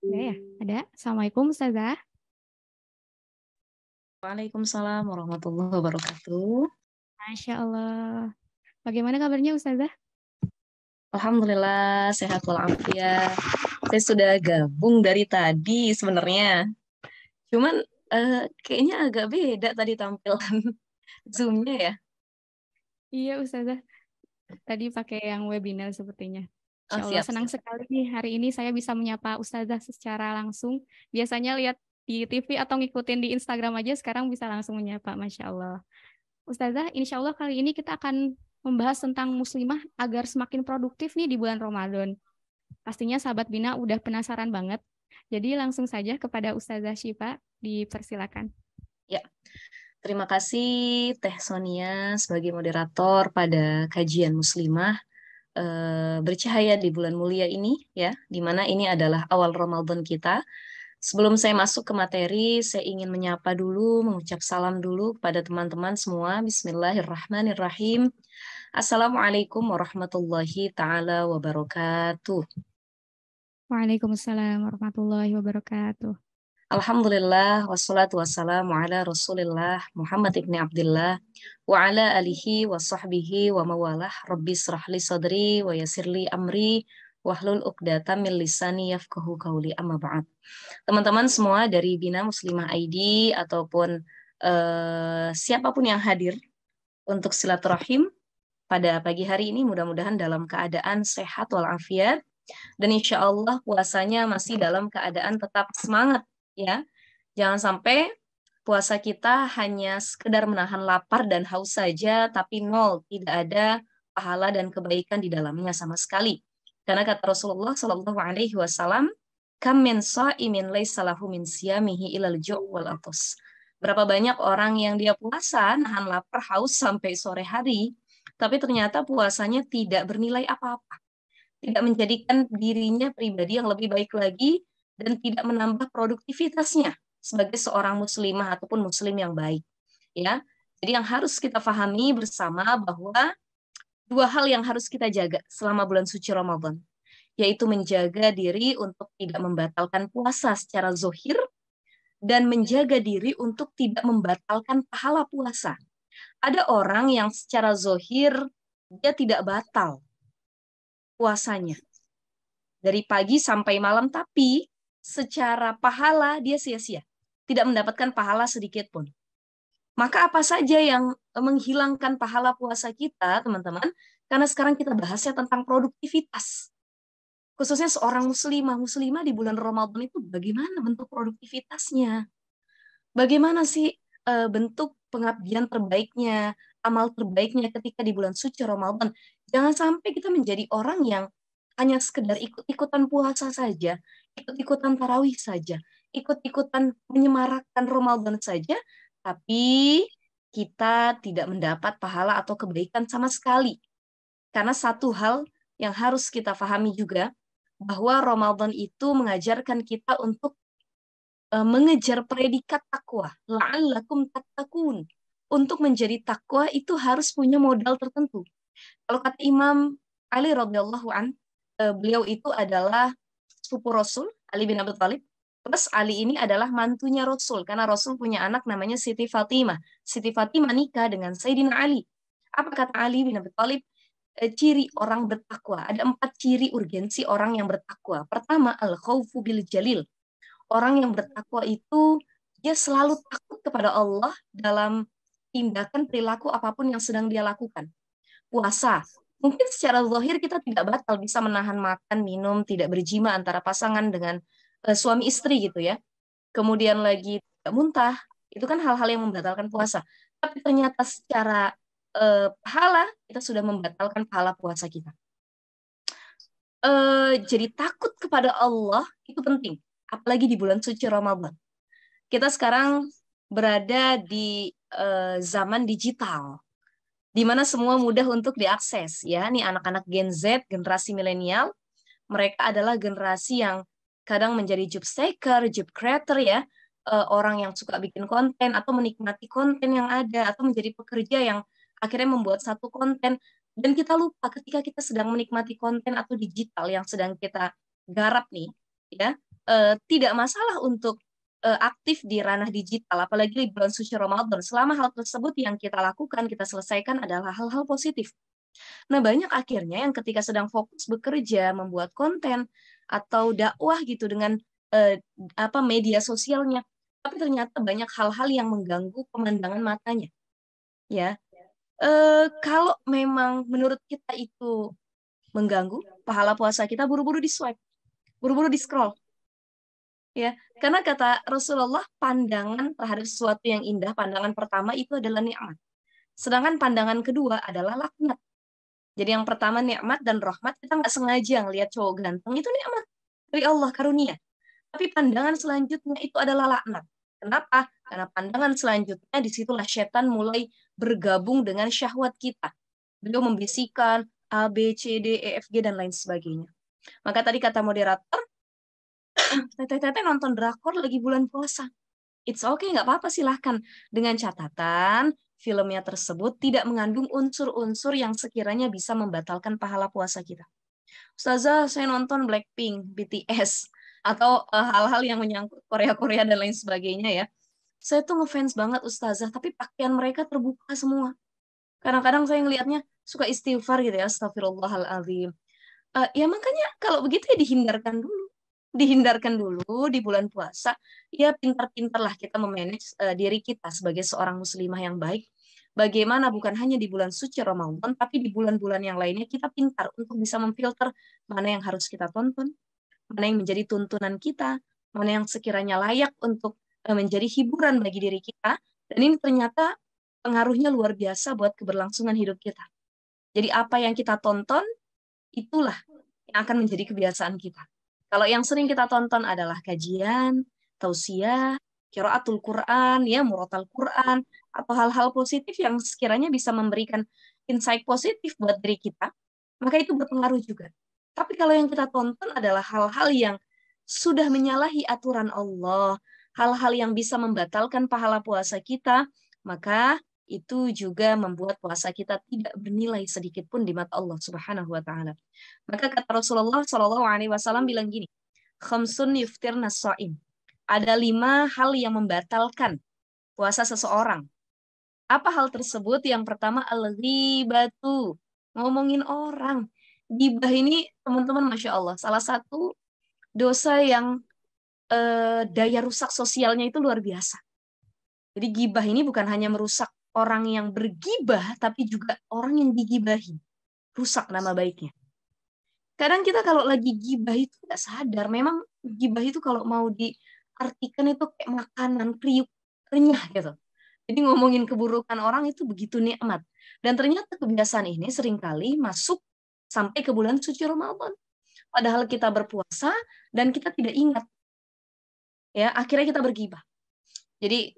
Ya, ada. Assalamualaikum, Ustazah. Waalaikumsalam warahmatullahi wabarakatuh. Masya Allah. Bagaimana kabarnya, Ustazah? Alhamdulillah sehat walafiat. Saya sudah gabung dari tadi sebenarnya. Cuman kayaknya agak beda tadi tampilan Zoom-nya ya. Iya, Ustazah. Tadi pakai yang webinar sepertinya. Oh, Insya Allah, siap, senang siap. sekali nih hari ini saya bisa menyapa Ustazah secara langsung. Biasanya lihat di TV atau ngikutin di Instagram aja, sekarang bisa langsung menyapa. Masya Allah. Ustazah, insya Allah kali ini kita akan membahas tentang muslimah agar semakin produktif nih di bulan Ramadan. Pastinya sahabat Bina udah penasaran banget. Jadi langsung saja kepada Ustazah Syifa, dipersilakan. Ya, terima kasih Teh Sonia sebagai moderator pada kajian muslimah bercahaya di bulan mulia ini ya, di mana ini adalah awal Ramadan kita. Sebelum saya masuk ke materi, saya ingin menyapa dulu, mengucap salam dulu kepada teman-teman semua. Bismillahirrahmanirrahim. Assalamualaikum warahmatullahi taala wabarakatuh. Waalaikumsalam warahmatullahi wabarakatuh. Alhamdulillah wassalatu wassalamu ala Rasulillah Muhammad ibni Abdullah wa ala alihi wa sahbihi wa mawalah. Rabbi israh li sadri wa yassirli amri wahlul uqdatam min lisani yafqahu qawli, amma ba'd. Teman-teman semua dari Bina Muslimah ID ataupun siapapun yang hadir untuk silaturahim pada pagi hari ini, mudah-mudahan dalam keadaan sehat walafiat dan insya Allah puasanya masih dalam keadaan tetap semangat ya. Jangan sampai puasa kita hanya sekedar menahan lapar dan haus saja, tapi nol, tidak ada pahala dan kebaikan di dalamnya sama sekali. Karena kata Rasulullah Shallallahu Alaihi Wasallam, kam min sha'imin laisa lahu min siyamihi ilal ju' wal atas. Berapa banyak orang yang dia puasa, nahan lapar, haus sampai sore hari, tapi ternyata puasanya tidak bernilai apa-apa, tidak menjadikan dirinya pribadi yang lebih baik lagi, dan tidak menambah produktivitasnya sebagai seorang muslimah ataupun muslim yang baik. Ya, jadi yang harus kita pahami bersama bahwa dua hal yang harus kita jaga selama bulan suci Ramadan, yaitu menjaga diri untuk tidak membatalkan puasa secara zohir dan menjaga diri untuk tidak membatalkan pahala puasa. Ada orang yang secara zohir dia tidak batal puasanya dari pagi sampai malam, tapi secara pahala dia sia-sia, tidak mendapatkan pahala sedikit pun. Maka apa saja yang menghilangkan pahala puasa kita, teman-teman? Karena sekarang kita bahasnya tentang produktivitas. Khususnya seorang muslimah di bulan Ramadan itu bagaimana bentuk produktivitasnya? Bagaimana sih bentuk pengabdian terbaiknya, amal terbaiknya ketika di bulan suci Ramadan? Jangan sampai kita menjadi orang yang hanya sekedar ikut-ikutan puasa saja, ikut-ikutan tarawih saja, ikut-ikutan menyemarakkan Ramadan saja, tapi kita tidak mendapat pahala atau kebaikan sama sekali. Karena satu hal yang harus kita pahami juga, bahwa Ramadan itu mengajarkan kita untuk mengejar predikat takwa, la'allakum tattaqun. Untuk menjadi takwa itu harus punya modal tertentu. Kalau kata Imam Ali radhiyallahu an, beliau itu adalah sepupu Rasul, Ali bin Abi Thalib. Plus Ali ini adalah mantunya Rasul, karena Rasul punya anak namanya Siti Fatimah. Siti Fatimah nikah dengan Sayyidina Ali. Apa kata Ali bin Abi Thalib? Ciri orang bertakwa. Ada 4 ciri urgensi orang yang bertakwa. Pertama, al-khawfu bil jalil. Orang yang bertakwa itu dia selalu takut kepada Allah dalam tindakan perilaku apapun yang sedang dia lakukan. Puasa. Mungkin secara zahir kita tidak batal, bisa menahan makan, minum, tidak berjima antara pasangan dengan suami istri gitu ya. Kemudian lagi tidak muntah, itu kan hal-hal yang membatalkan puasa. Tapi ternyata secara pahala, kita sudah membatalkan pahala puasa kita. Jadi takut kepada Allah itu penting, apalagi di bulan suci Ramadan. Kita sekarang berada di zaman digital, di mana semua mudah untuk diakses ya. Nih anak-anak Gen Z, generasi milenial, mereka adalah generasi yang kadang menjadi job seeker, job creator ya, orang yang suka bikin konten atau menikmati konten yang ada, atau menjadi pekerja yang akhirnya membuat satu konten, dan kita lupa ketika kita sedang menikmati konten atau digital yang sedang kita garap nih ya, tidak masalah untuk aktif di ranah digital, apalagi di bulan suci Ramadan. Selama hal tersebut yang kita lakukan, kita selesaikan adalah hal-hal positif. Nah, banyak akhirnya yang ketika sedang fokus bekerja, membuat konten atau dakwah gitu dengan media sosialnya, tapi ternyata banyak hal-hal yang mengganggu pemandangan matanya. Ya, kalau memang menurut kita itu mengganggu pahala puasa kita, buru-buru di swipe, buru-buru di scroll. Ya, karena kata Rasulullah, pandangan terhadap sesuatu yang indah, pandangan pertama itu adalah nikmat. Sedangkan pandangan kedua adalah laknat. Jadi yang pertama nikmat dan rahmat, kita nggak sengaja ngelihat cowok ganteng, itu nikmat dari Allah, karunia. Tapi pandangan selanjutnya itu adalah laknat. Kenapa? Karena pandangan selanjutnya disitulah setan mulai bergabung dengan syahwat kita. Beliau membisikkan A, B, C, D, E, F, G, dan lain sebagainya. Maka tadi kata moderator, teteh-teteh nonton drakor lagi bulan puasa. It's okay, nggak apa-apa, silahkan. Dengan catatan, filmnya tersebut tidak mengandung unsur-unsur yang sekiranya bisa membatalkan pahala puasa kita. Ustazah, saya nonton Blackpink, BTS, atau hal-hal yang menyangkut Korea-Korea dan lain sebagainya ya. Saya tuh ngefans banget Ustazah, tapi pakaian mereka terbuka semua. Kadang-kadang saya ngelihatnya suka istighfar gitu ya, astagfirullahaladzim. Ya makanya kalau begitu ya dihindarkan dulu. Dihindarkan dulu di bulan puasa. Ya pintar-pintarlah kita memanage diri kita sebagai seorang muslimah yang baik. Bagaimana bukan hanya di bulan suci Ramadan, tapi di bulan-bulan yang lainnya kita pintar untuk bisa memfilter mana yang harus kita tonton, mana yang menjadi tuntunan kita, mana yang sekiranya layak untuk menjadi hiburan bagi diri kita. Dan ini ternyata pengaruhnya luar biasa buat keberlangsungan hidup kita. Jadi apa yang kita tonton, itulah yang akan menjadi kebiasaan kita. Kalau yang sering kita tonton adalah kajian, tausiah, qiraatul Quran, ya, murotal Quran, atau hal-hal positif yang sekiranya bisa memberikan insight positif buat diri kita, maka itu berpengaruh juga. Tapi kalau yang kita tonton adalah hal-hal yang sudah menyalahi aturan Allah, hal-hal yang bisa membatalkan pahala puasa kita, maka itu juga membuat puasa kita tidak bernilai sedikit pun di mata Allah Subhanahu wa taala. Maka kata Rasulullah Shallallahu alaihi wasallam bilang gini, khamsun yuftirna shaim. Ada 5 hal yang membatalkan puasa seseorang. Apa hal tersebut? Yang pertama al-ghibatu, ngomongin orang. Gibah ini teman-teman, Masya Allah, salah satu dosa yang daya rusak sosialnya itu luar biasa. Jadi gibah ini bukan hanya merusak orang yang bergibah, tapi juga orang yang digibahi. Rusak nama baiknya. Kadang kita kalau lagi gibah itu nggak sadar. Memang gibah itu kalau mau diartikan itu kayak makanan, kriuk, renyah gitu. Jadi ngomongin keburukan orang itu begitu nikmat. Dan ternyata kebiasaan ini seringkali masuk sampai ke bulan suci Ramadan. Padahal kita berpuasa dan kita tidak ingat. Ya, akhirnya kita bergibah. Jadi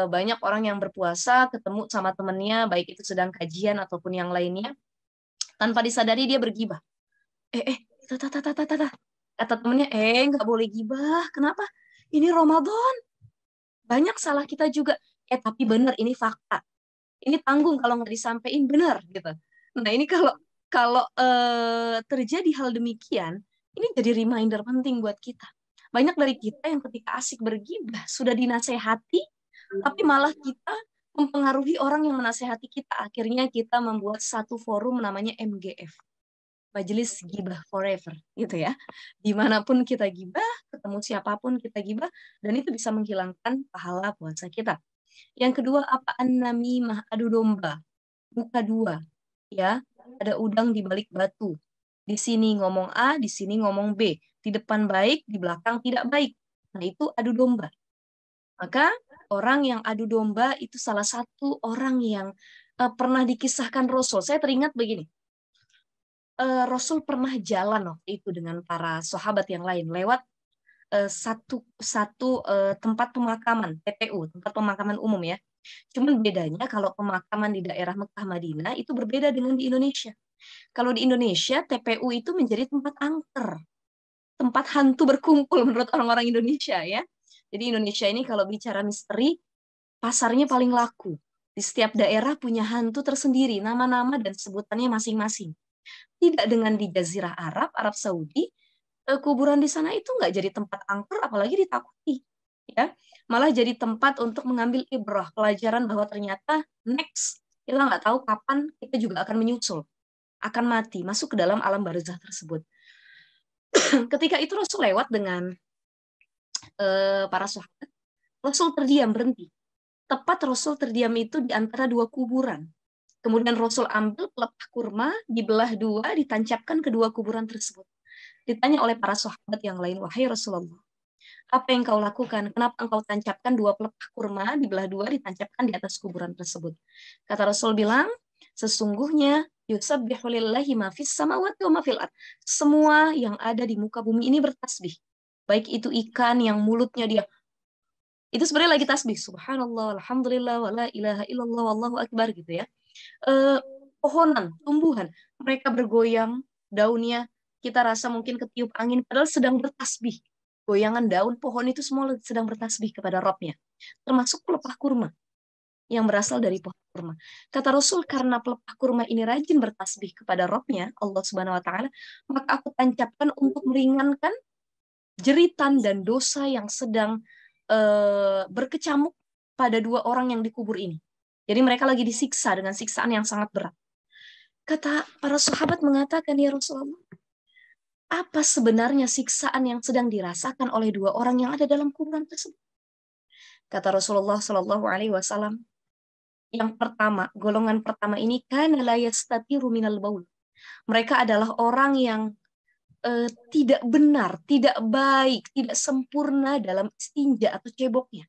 banyak orang yang berpuasa ketemu sama temennya, baik itu sedang kajian ataupun yang lainnya, tanpa disadari dia bergibah. Kata temennya, nggak boleh gibah. Kenapa? Ini Ramadan. Banyak salah kita juga. Tapi benar, ini fakta. Ini tanggung kalau nggak disampaikan, benar gitu. Nah ini kalau kalau terjadi hal demikian, ini jadi reminder penting buat kita. Banyak dari kita yang ketika asik bergibah sudah dinasehati, tapi malah kita mempengaruhi orang yang menasehati kita. Akhirnya kita membuat satu forum namanya MGF, Majelis Gibah Forever, gitu ya. Dimanapun kita gibah, ketemu siapapun kita gibah, dan itu bisa menghilangkan pahala puasa kita. Yang kedua, apa? An-namimah, adu domba. Buka dua, ya. Ada udang di balik batu. Di sini ngomong A, di sini ngomong B. Di depan baik, di belakang tidak baik. Nah, itu adu domba. Maka orang yang adu domba itu salah satu orang yang pernah dikisahkan Rasul. Saya teringat begini. Rasul pernah jalan waktu itu dengan para sahabat yang lain lewat satu tempat pemakaman, TPU, tempat pemakaman umum ya. Cuman bedanya kalau pemakaman di daerah Mekah Madinah itu berbeda dengan di Indonesia. Kalau di Indonesia, TPU itu menjadi tempat angker, tempat hantu berkumpul menurut orang-orang Indonesia ya. Jadi Indonesia ini kalau bicara misteri, pasarnya paling laku. Di setiap daerah punya hantu tersendiri, nama-nama dan sebutannya masing-masing. Tidak dengan di Jazirah Arab, Arab Saudi, kuburan di sana itu nggak jadi tempat angker, apalagi ditakuti, ya. Malah jadi tempat untuk mengambil ibrah, pelajaran bahwa ternyata next kita nggak tahu kapan kita juga akan menyusul, akan mati, masuk ke dalam alam barzah tersebut. Ketika itu Rasul lewat dengan para sahabat, Rasul terdiam berhenti. Tepat Rasul terdiam itu di antara dua kuburan. Kemudian Rasul ambil pelepah kurma, dibelah dua, ditancapkan kedua kuburan tersebut. Ditanya oleh para sahabat yang lain, wahai Rasulullah, apa yang kau lakukan? Kenapa engkau tancapkan dua pelepah kurma, dibelah dua, ditancapkan di atas kuburan tersebut? Kata Rasul bilang, sesungguhnya yusabbihu lillahi ma fis samawati wa ma fil ard. Semua yang ada di muka bumi ini bertasbih. Baik itu ikan yang mulutnya dia itu sebenarnya lagi tasbih, subhanallah, alhamdulillah, wala ilaha illallah, wallahu akbar gitu ya. Pohonan, tumbuhan, mereka bergoyang, daunnya kita rasa mungkin ketiup angin, padahal sedang bertasbih. Goyangan daun pohon itu semua sedang bertasbih kepada Rabb-nya. Termasuk pelepah kurma yang berasal dari pohon kurma. Kata Rasul, karena pelepah kurma ini rajin bertasbih kepada Rabb-nya, Allah Subhanahu wa taala, maka aku tancapkan untuk meringankan jeritan dan dosa yang sedang berkecamuk pada dua orang yang dikubur ini. Jadi mereka lagi disiksa dengan siksaan yang sangat berat. Kata para sahabat mengatakan, ya Rasulullah, apa sebenarnya siksaan yang sedang dirasakan oleh dua orang yang ada dalam kuburan tersebut? Kata Rasulullah Shallallahu Alaihi Wasallam, yang pertama, golongan pertama ini kana la yastatiru minal baul. Mereka adalah orang yang tidak benar, tidak baik, tidak sempurna dalam istinja atau ceboknya.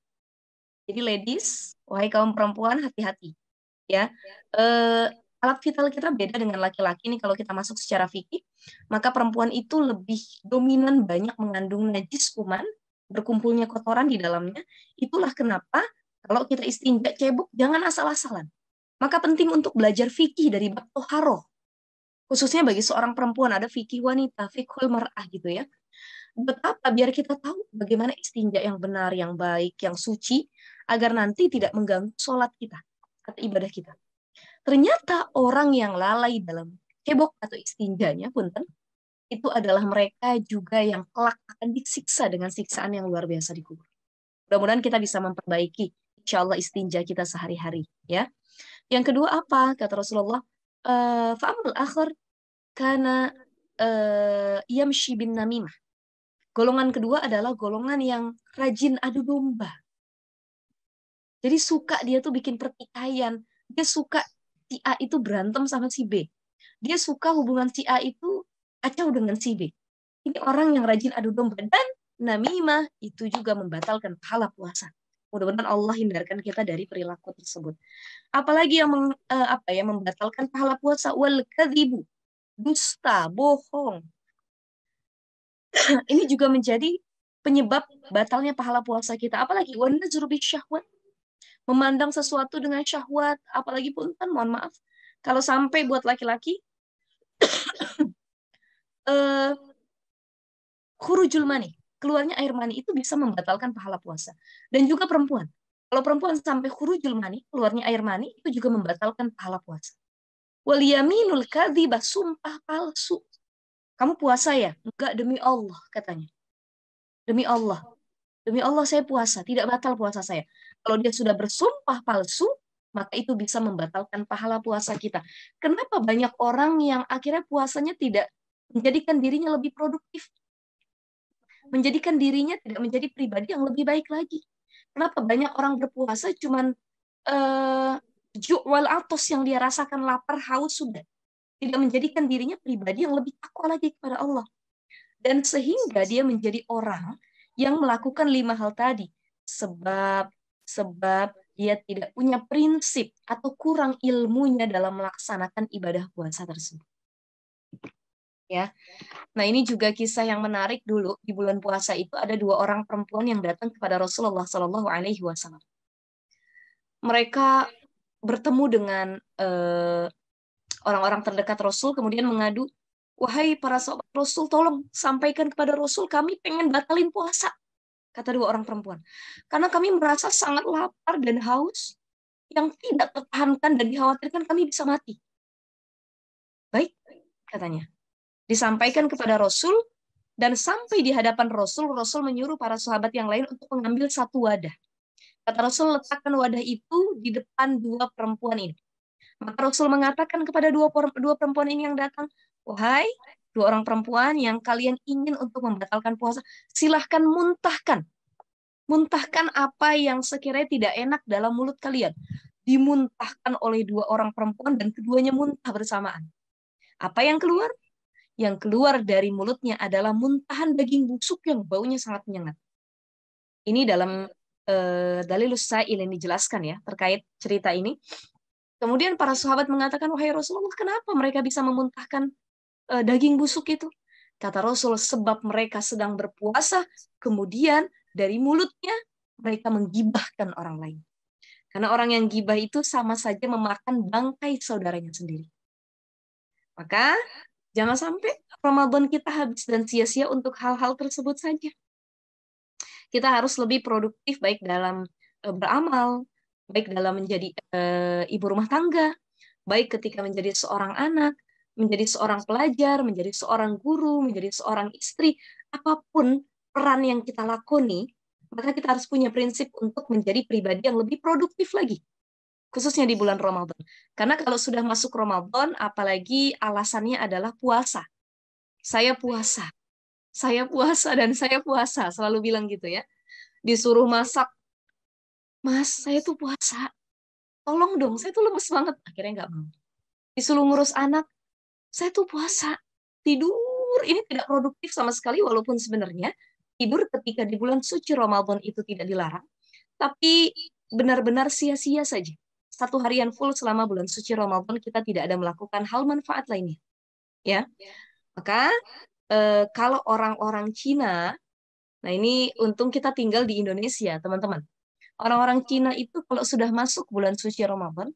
Jadi ladies, wahai kaum perempuan, hati-hati ya. Alat vital kita beda dengan laki-laki nih kalau kita masuk secara fikih, maka perempuan itu lebih dominan banyak mengandung najis kuman, berkumpulnya kotoran di dalamnya. Itulah kenapa kalau kita istinja cebok jangan asal-asalan. Maka penting untuk belajar fikih dari bab toharoh. Khususnya bagi seorang perempuan ada fikih wanita, fikhul mar'ah gitu ya. Betapa biar kita tahu bagaimana istinja yang benar, yang baik, yang suci, agar nanti tidak mengganggu sholat kita atau ibadah kita. Ternyata orang yang lalai dalam cebok atau istinjanya, punten, itu adalah mereka juga yang kelak akan disiksa dengan siksaan yang luar biasa di kubur. Mudah-mudahan kita bisa memperbaiki, insya Allah, istinja kita sehari-hari. Ya. Yang kedua apa? Kata Rasulullah, fa'amal akhir karena yamshi bin namimah. Golongan kedua adalah golongan yang rajin adu domba. Jadi suka dia tuh bikin pertikaian. Dia suka si A itu berantem sama si B. Dia suka hubungan si A itu kacau dengan si B. Ini orang yang rajin adu domba. Dan namimah itu juga membatalkan pahala puasa. Mudah-mudahan Allah hindarkan kita dari perilaku tersebut. Apalagi yang membatalkan pahala puasa, wal kadzibu, dusta, bohong. Ini juga menjadi penyebab batalnya pahala puasa kita. Apalagi wan nazru bisyahwat, memandang sesuatu dengan syahwat, apalagi punten, mohon maaf, kalau sampai buat laki-laki khurujul mani, keluarnya air mani itu bisa membatalkan pahala puasa. Dan juga perempuan. Kalau perempuan sampai khurujul mani, keluarnya air mani, itu juga membatalkan pahala puasa. Wal yaminul kadzibah, sumpah palsu. Kamu puasa ya? Enggak, demi Allah katanya. Demi Allah. Demi Allah saya puasa, tidak batal puasa saya. Kalau dia sudah bersumpah palsu, maka itu bisa membatalkan pahala puasa kita. Kenapa banyak orang yang akhirnya puasanya tidak menjadikan dirinya lebih produktif? Menjadikan dirinya tidak menjadi pribadi yang lebih baik lagi. Kenapa banyak orang berpuasa cuman ju'wal atos yang dia rasakan, lapar, haus, sudah. Tidak menjadikan dirinya pribadi yang lebih takwa lagi kepada Allah. Dan sehingga dia menjadi orang yang melakukan 5 hal tadi. Sebab dia tidak punya prinsip atau kurang ilmunya dalam melaksanakan ibadah puasa tersebut. Ya. Nah, ini juga kisah yang menarik dulu di bulan puasa itu ada 2 orang perempuan yang datang kepada Rasulullah Shallallahu Alaihi Wasallam. Mereka bertemu dengan orang-orang terdekat Rasul, kemudian mengadu, wahai para sahabat Rasul, tolong sampaikan kepada Rasul, kami pengen batalin puasa. Kata 2 orang perempuan. Karena kami merasa sangat lapar dan haus yang tidak tertahankan dan dikhawatirkan kami bisa mati. Baik, katanya. Disampaikan kepada Rasul, Dan sampai di hadapan Rasul, Rasul menyuruh para sahabat yang lain untuk mengambil satu wadah. Kata Rasul, letakkan wadah itu di depan dua perempuan ini. Maka Rasul mengatakan kepada dua perempuan ini yang datang, wahai dua orang perempuan yang kalian ingin untuk membatalkan puasa, silahkan muntahkan. Muntahkan apa yang sekiranya tidak enak dalam mulut kalian. Dimuntahkan oleh dua orang perempuan dan keduanya muntah bersamaan. Apa yang keluar? Yang keluar dari mulutnya adalah muntahan daging busuk yang baunya sangat menyengat. Ini dalam Dalilus Sa'il yang dijelaskan ya terkait cerita ini. Kemudian para sahabat mengatakan, wahai Rasulullah, kenapa mereka bisa memuntahkan daging busuk itu? Kata Rasul, sebab mereka sedang berpuasa, kemudian dari mulutnya mereka menggibahkan orang lain. Karena orang yang gibah itu sama saja memakan bangkai saudaranya sendiri. Maka jangan sampai Ramadan kita habis dan sia-sia untuk hal-hal tersebut saja. Kita harus lebih produktif baik dalam beramal, baik dalam menjadi ibu rumah tangga, baik ketika menjadi seorang anak, menjadi seorang pelajar, menjadi seorang guru, menjadi seorang istri, apapun peran yang kita lakoni, maka kita harus punya prinsip untuk menjadi pribadi yang lebih produktif lagi. Khususnya di bulan Ramadan. Karena kalau sudah masuk Ramadan, apalagi alasannya adalah puasa. Saya puasa. Saya puasa dan saya puasa. Selalu bilang gitu ya. Disuruh masak. Mas, saya tuh puasa. Tolong dong, saya tuh lemes banget. Akhirnya nggak mau. Disuruh ngurus anak. Saya tuh puasa. Tidur. Ini tidak produktif sama sekali. Walaupun sebenarnya tidur ketika di bulan suci Ramadan itu tidak dilarang. Tapi benar-benar sia-sia saja. Satu harian full selama bulan suci Ramadan kita tidak ada melakukan hal manfaat lainnya. Ya. Maka kalau orang-orang Cina, nah ini untung kita tinggal di Indonesia, teman-teman. Orang-orang Cina itu kalau sudah masuk bulan suci Ramadan,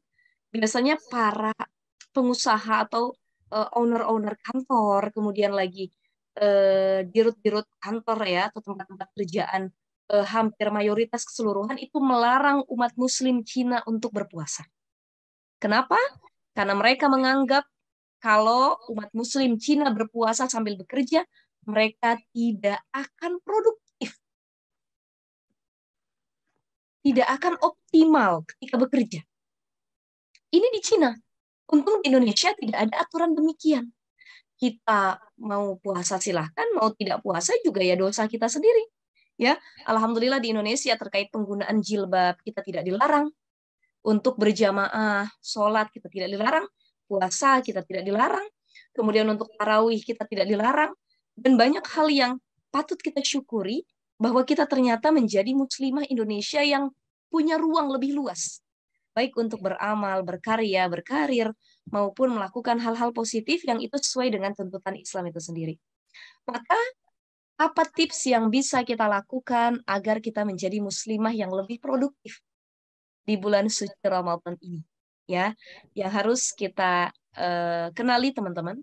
biasanya para pengusaha atau owner-owner kantor, kemudian lagi dirut-dirut kantor ya atau tempat-tempat kerjaan hampir mayoritas keseluruhan itu melarang umat Muslim Cina untuk berpuasa. Kenapa? Karena mereka menganggap kalau umat Muslim Cina berpuasa sambil bekerja, mereka tidak akan produktif, tidak akan optimal ketika bekerja. Ini di Cina. Untung di Indonesia tidak ada aturan demikian. Kita mau puasa silahkan, mau tidak puasa juga ya dosa kita sendiri. Ya, alhamdulillah di Indonesia terkait penggunaan jilbab kita tidak dilarang, untuk berjamaah sholat kita tidak dilarang, puasa kita tidak dilarang, kemudian untuk tarawih kita tidak dilarang, dan banyak hal yang patut kita syukuri bahwa kita ternyata menjadi muslimah Indonesia yang punya ruang lebih luas, baik untuk beramal, berkarya, berkarir, maupun melakukan hal-hal positif yang itu sesuai dengan tuntutan Islam itu sendiri. Maka apa tips yang bisa kita lakukan agar kita menjadi muslimah yang lebih produktif di bulan suci Ramadan ini? Ya, yang harus kita kenali teman-teman,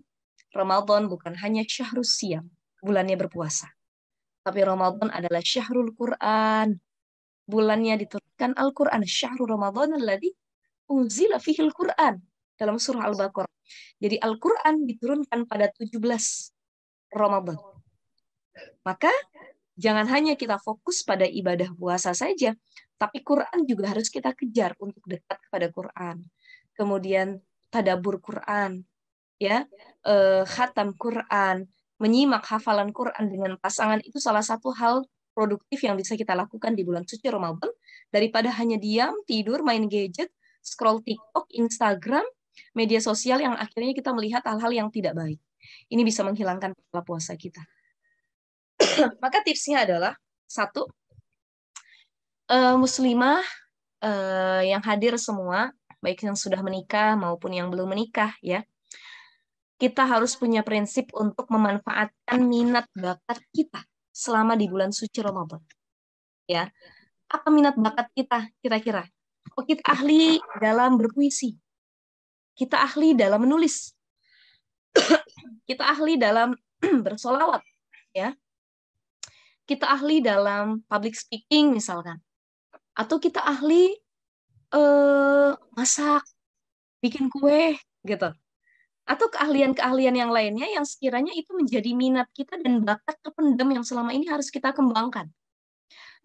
Ramadan bukan hanya syahrus siyam, bulannya berpuasa. Tapi Ramadan adalah syahrul Quran. Bulannya diturunkan Al-Quran. Syahrul Ramadan alladzi unzila fihil Quran. Dalam surah Al-Baqarah. Jadi Al-Quran diturunkan pada 17 Ramadan. Maka jangan hanya kita fokus pada ibadah puasa saja, tapi Quran juga harus kita kejar untuk dekat kepada Quran. Kemudian tadabur Quran, ya, khatam Quran, menyimak hafalan Quran dengan pasangan itu salah satu hal produktif yang bisa kita lakukan di bulan suci Ramadan daripada hanya diam, tidur, main gadget, scroll TikTok, Instagram, media sosial yang akhirnya kita melihat hal-hal yang tidak baik. Ini bisa menghilangkan pahala puasa kita. Maka tipsnya adalah satu, muslimah yang hadir semua, baik yang sudah menikah maupun yang belum menikah ya, kita harus punya prinsip untuk memanfaatkan minat bakat kita selama di bulan suci Ramadan. Ya, apa minat bakat kita kira-kira? Oh, kita ahli dalam berpuisi, kita ahli dalam menulis, kita ahli dalam bersolawat, ya, kita ahli dalam public speaking misalkan, atau kita ahli masak, bikin kue gitu. Atau keahlian-keahlian yang lainnya yang sekiranya itu menjadi minat kita dan bakat terpendam yang selama ini harus kita kembangkan.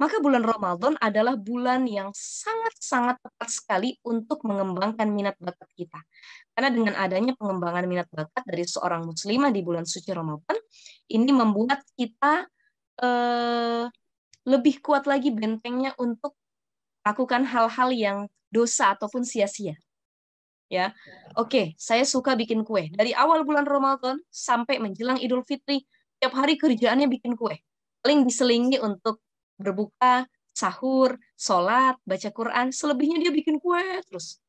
Maka bulan Ramadan adalah bulan yang sangat-sangat tepat sekali untuk mengembangkan minat bakat kita. Karena dengan adanya pengembangan minat bakat dari seorang muslimah di bulan suci Ramadan, ini membuat kita eh, lebih kuat lagi bentengnya untuk lakukan hal-hal yang dosa ataupun sia-sia. Ya, oke, saya suka bikin kue. Dari awal bulan Ramadan sampai menjelang Idul Fitri, tiap hari kerjaannya bikin kue. Paling diselingi untuk berbuka, sahur, sholat, baca Quran. Selebihnya dia bikin kue terus.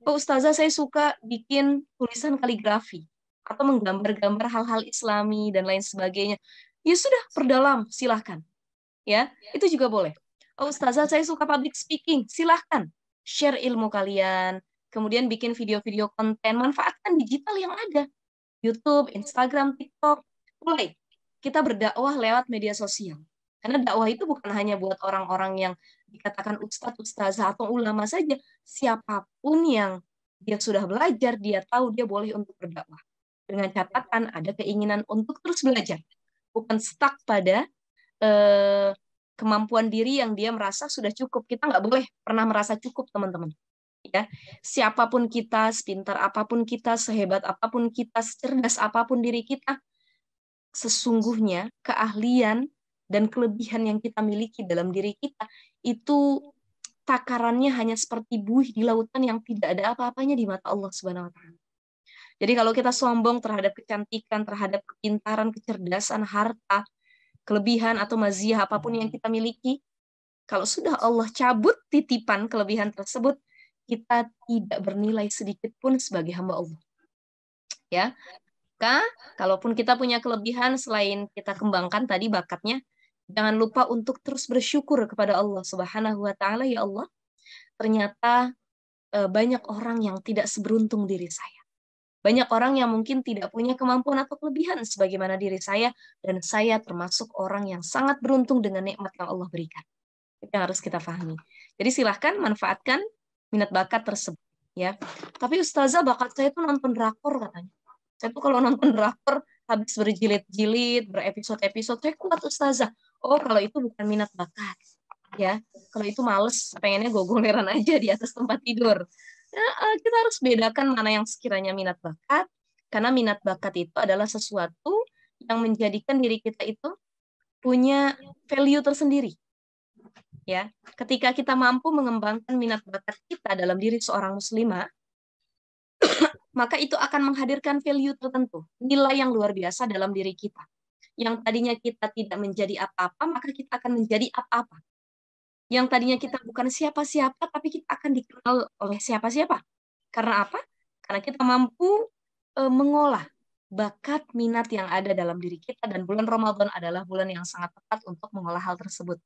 Oh, Ustazah, saya suka bikin tulisan kaligrafi atau menggambar-gambar hal-hal Islami dan lain sebagainya. Ya sudah, perdalam, silahkan. Ya, itu juga boleh. Oh, Ustazah, saya suka public speaking. Silahkan share ilmu kalian. Kemudian bikin video-video konten. Manfaatkan digital yang ada. YouTube, Instagram, TikTok. Mulai. Kita berdakwah lewat media sosial. Karena dakwah itu bukan hanya buat orang-orang yang dikatakan ustadz, ustazah, atau ulama saja. Siapapun yang dia sudah belajar, dia tahu dia boleh untuk berdakwah. Dengan catatan ada keinginan untuk terus belajar. Bukan stuck pada eh, kemampuan diri yang dia merasa sudah cukup. Kita nggak boleh pernah merasa cukup, teman-teman. Ya, siapapun kita, sepintar apapun kita, sehebat apapun kita, secerdas apapun diri kita, sesungguhnya keahlian dan kelebihan yang kita miliki dalam diri kita itu takarannya hanya seperti buih di lautan yang tidak ada apa-apanya di mata Allah Subhanahu wa taala. Jadi kalau kita sombong terhadap kecantikan, terhadap kepintaran, kecerdasan, harta, kelebihan atau maziah apapun yang kita miliki, kalau sudah Allah cabut titipan kelebihan tersebut, kita tidak bernilai sedikit pun sebagai hamba Allah. Ya, maka kalaupun kita punya kelebihan selain kita kembangkan tadi bakatnya, jangan lupa untuk terus bersyukur kepada Allah Subhanahu wa taala, ya Allah, ternyata banyak orang yang tidak seberuntung diri saya. Banyak orang yang mungkin tidak punya kemampuan atau kelebihan sebagaimana diri saya, dan saya termasuk orang yang sangat beruntung dengan nikmat yang Allah berikan. Itu yang harus kita pahami. Jadi silahkan manfaatkan minat bakat tersebut. Ya. Tapi Ustazah, bakat saya itu nonton drakor katanya. Saya tuh kalau nonton drakor habis berjilid-jilid, berepisode-episode, saya kuat Ustazah. Oh, kalau itu bukan minat bakat. Ya, kalau itu males, pengennya gogoleran aja di atas tempat tidur. Nah, kita harus bedakan mana yang sekiranya minat bakat, karena minat bakat itu adalah sesuatu yang menjadikan diri kita itu punya value tersendiri. Ya, ketika kita mampu mengembangkan minat bakat kita dalam diri seorang muslimah, maka itu akan menghadirkan value tertentu, nilai yang luar biasa dalam diri kita. Yang tadinya kita tidak menjadi apa-apa, maka kita akan menjadi apa-apa. Yang tadinya kita bukan siapa-siapa, tapi kita akan dikenal oleh siapa-siapa. Karena apa? Karena kita mampu mengolah bakat minat yang ada dalam diri kita, dan bulan Ramadan adalah bulan yang sangat tepat untuk mengolah hal tersebut.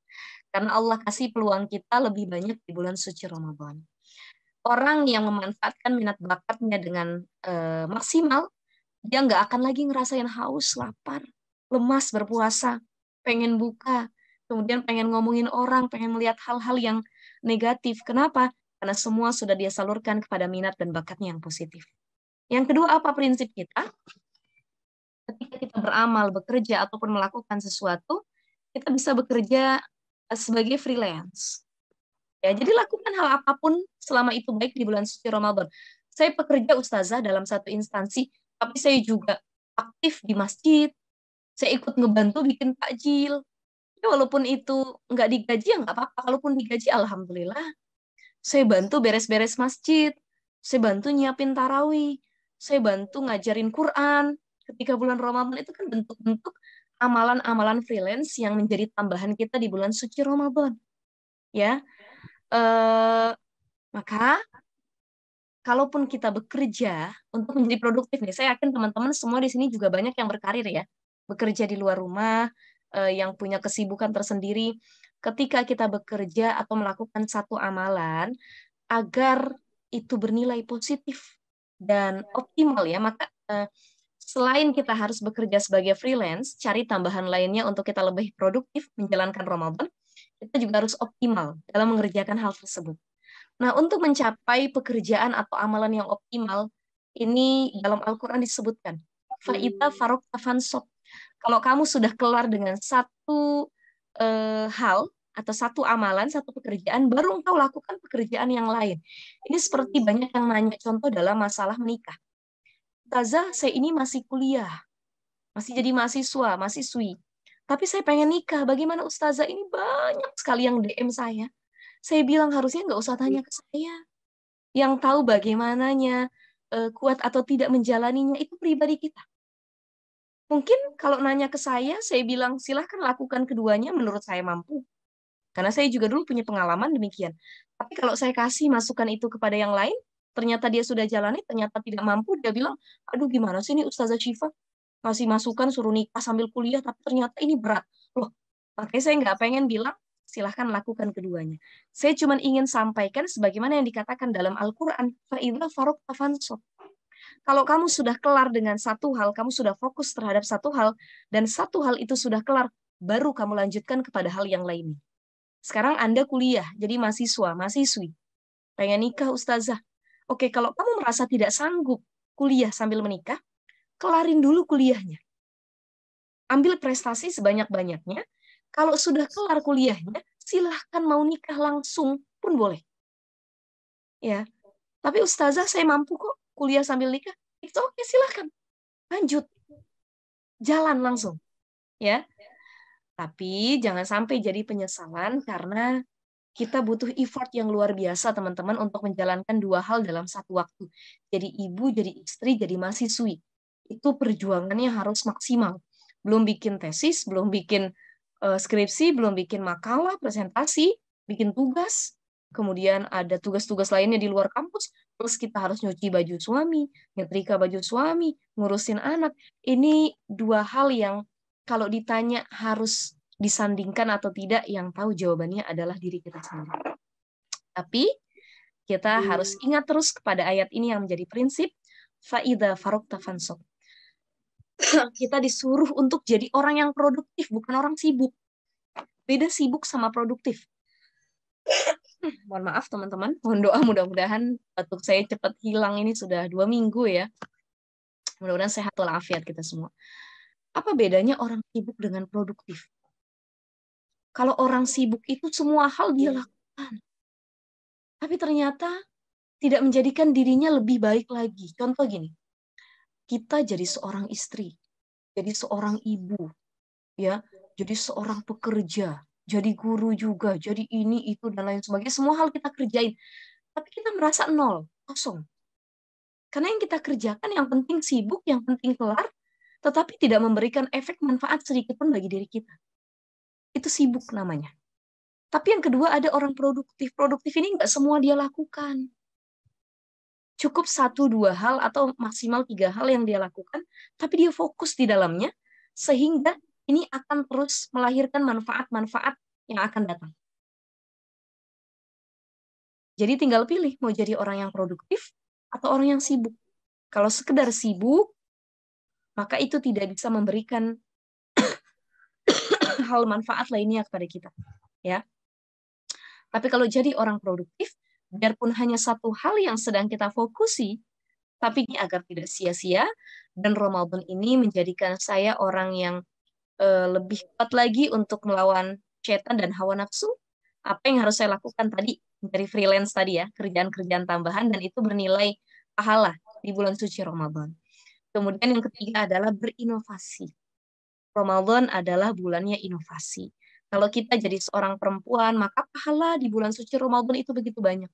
Karena Allah kasih peluang kita lebih banyak di bulan suci Ramadan. Orang yang memanfaatkan minat bakatnya dengan maksimal, dia nggak akan lagi ngerasain haus, lapar, lemas berpuasa, pengen buka, kemudian pengen ngomongin orang, pengen melihat hal-hal yang negatif. Kenapa? Karena semua sudah dia salurkan kepada minat dan bakatnya yang positif. Yang kedua, apa prinsip kita? Ketika kita beramal, bekerja, ataupun melakukan sesuatu, kita bisa bekerja sebagai freelance. Ya, jadi lakukan hal apapun selama itu baik di bulan suci Ramadan. Saya pekerja ustazah dalam satu instansi, tapi saya juga aktif di masjid. Saya ikut ngebantu bikin takjil. Ya, walaupun itu nggak digaji, ya nggak apa-apa. Kalaupun digaji, alhamdulillah. Saya bantu beres-beres masjid. Saya bantu nyiapin tarawih. Saya bantu ngajarin Quran. Ketika bulan Ramadan itu kan bentuk-bentuk amalan-amalan freelance yang menjadi tambahan kita di bulan suci Ramadan. Ya, maka kalaupun kita bekerja untuk menjadi produktif nih, saya yakin teman-teman semua di sini juga banyak yang berkarir ya, bekerja di luar rumah, yang punya kesibukan tersendiri. Ketika kita bekerja atau melakukan satu amalan, agar itu bernilai positif dan optimal ya, maka selain kita harus bekerja sebagai freelance, cari tambahan lainnya untuk kita lebih produktif menjalankan Ramadan, kita juga harus optimal dalam mengerjakan hal tersebut. Nah, untuk mencapai pekerjaan atau amalan yang optimal, Ini dalam Al-Quran disebutkan. Fa'ita farokta fansop. Kalau kamu sudah kelar dengan satu hal atau satu amalan, satu pekerjaan, baru engkau lakukan pekerjaan yang lain. Ini seperti banyak yang nanya contoh dalam masalah menikah. Ustazah, saya ini masih kuliah, masih jadi mahasiswa, mahasiswi. Tapi saya pengen nikah. Bagaimana Ustazah? Ini banyak sekali yang DM saya. Saya bilang harusnya nggak usah tanya ke saya. Yang tahu bagaimananya kuat atau tidak menjalaninya itu pribadi kita. Mungkin kalau nanya ke saya bilang silahkan lakukan keduanya menurut saya mampu. Karena saya juga dulu punya pengalaman demikian. Tapi kalau saya kasih masukan itu kepada yang lain, ternyata dia sudah jalani, ternyata tidak mampu, dia bilang, aduh gimana sih ini Ustazah Syifa? Ngasih masukan suruh nikah sambil kuliah, tapi ternyata ini berat. Loh, makanya saya nggak pengen bilang, silahkan lakukan keduanya. Saya cuma ingin sampaikan sebagaimana yang dikatakan dalam Al-Quran, فَإِذَا فَرُقْتَ فَانْصُبْ. Kalau kamu sudah kelar dengan satu hal, kamu sudah fokus terhadap satu hal, dan satu hal itu sudah kelar, baru kamu lanjutkan kepada hal yang lainnya. Sekarang Anda kuliah, jadi mahasiswa, mahasiswi. Pengen nikah, Ustazah. Oke, kalau kamu merasa tidak sanggup kuliah sambil menikah, kelarin dulu kuliahnya. Ambil prestasi sebanyak-banyaknya. Kalau sudah kelar kuliahnya, silahkan mau nikah langsung pun boleh. Ya, tapi Ustazah saya mampu kok kuliah sambil nikah. Itu oke, silahkan. Lanjut, jalan langsung. Ya, tapi jangan sampai jadi penyesalan karena kita butuh effort yang luar biasa, teman-teman, untuk menjalankan dua hal dalam satu waktu. Jadi ibu, jadi istri, jadi mahasiswi. Itu perjuangannya harus maksimal. Belum bikin tesis, belum bikin skripsi, belum bikin makalah, presentasi, bikin tugas. Kemudian ada tugas-tugas lainnya di luar kampus. Terus kita harus nyuci baju suami, nyetrika baju suami, ngurusin anak. Ini dua hal yang kalau ditanya harus disandingkan atau tidak, yang tahu jawabannya adalah diri kita sendiri. Tapi kita harus ingat terus kepada ayat ini yang menjadi prinsip faida farokta fansok. Kita disuruh untuk jadi orang yang produktif, bukan orang sibuk. Beda sibuk sama produktif. Mohon maaf teman-teman, mohon doa mudah-mudahan batuk saya cepat hilang, ini sudah 2 minggu ya. Mudah-mudahan sehat walafiat kita semua. Apa bedanya orang sibuk dengan produktif? Kalau orang sibuk itu semua hal dia lakukan. Tapi ternyata tidak menjadikan dirinya lebih baik lagi. Contoh gini, kita jadi seorang istri, jadi seorang ibu, ya, jadi seorang pekerja, jadi guru juga, jadi ini, itu, dan lain sebagainya. Semua hal kita kerjain. Tapi kita merasa nol, kosong. Karena yang kita kerjakan yang penting sibuk, yang penting kelar, tetapi tidak memberikan efek manfaat sedikit pun bagi diri kita. Itu sibuk namanya. Tapi yang kedua ada orang produktif. Produktif ini nggak semua dia lakukan. Cukup 1-2 hal atau maksimal 3 hal yang dia lakukan, tapi dia fokus di dalamnya, sehingga ini akan terus melahirkan manfaat-manfaat yang akan datang. Jadi tinggal pilih mau jadi orang yang produktif atau orang yang sibuk. Kalau sekedar sibuk, maka itu tidak bisa memberikan hal manfaat lainnya kepada kita. Ya. Tapi kalau jadi orang produktif, biarpun hanya satu hal yang sedang kita fokusi, tapi agar tidak sia-sia, dan Ramadan ini menjadikan saya orang yang lebih kuat lagi untuk melawan setan dan hawa nafsu. Apa yang harus saya lakukan tadi? Dari freelance tadi ya, kerjaan-kerjaan tambahan, dan itu bernilai pahala di bulan suci Ramadan. Kemudian yang ketiga adalah berinovasi. Ramadan adalah bulannya inovasi. Kalau kita jadi seorang perempuan, maka pahala di bulan suci Ramadan itu begitu banyak.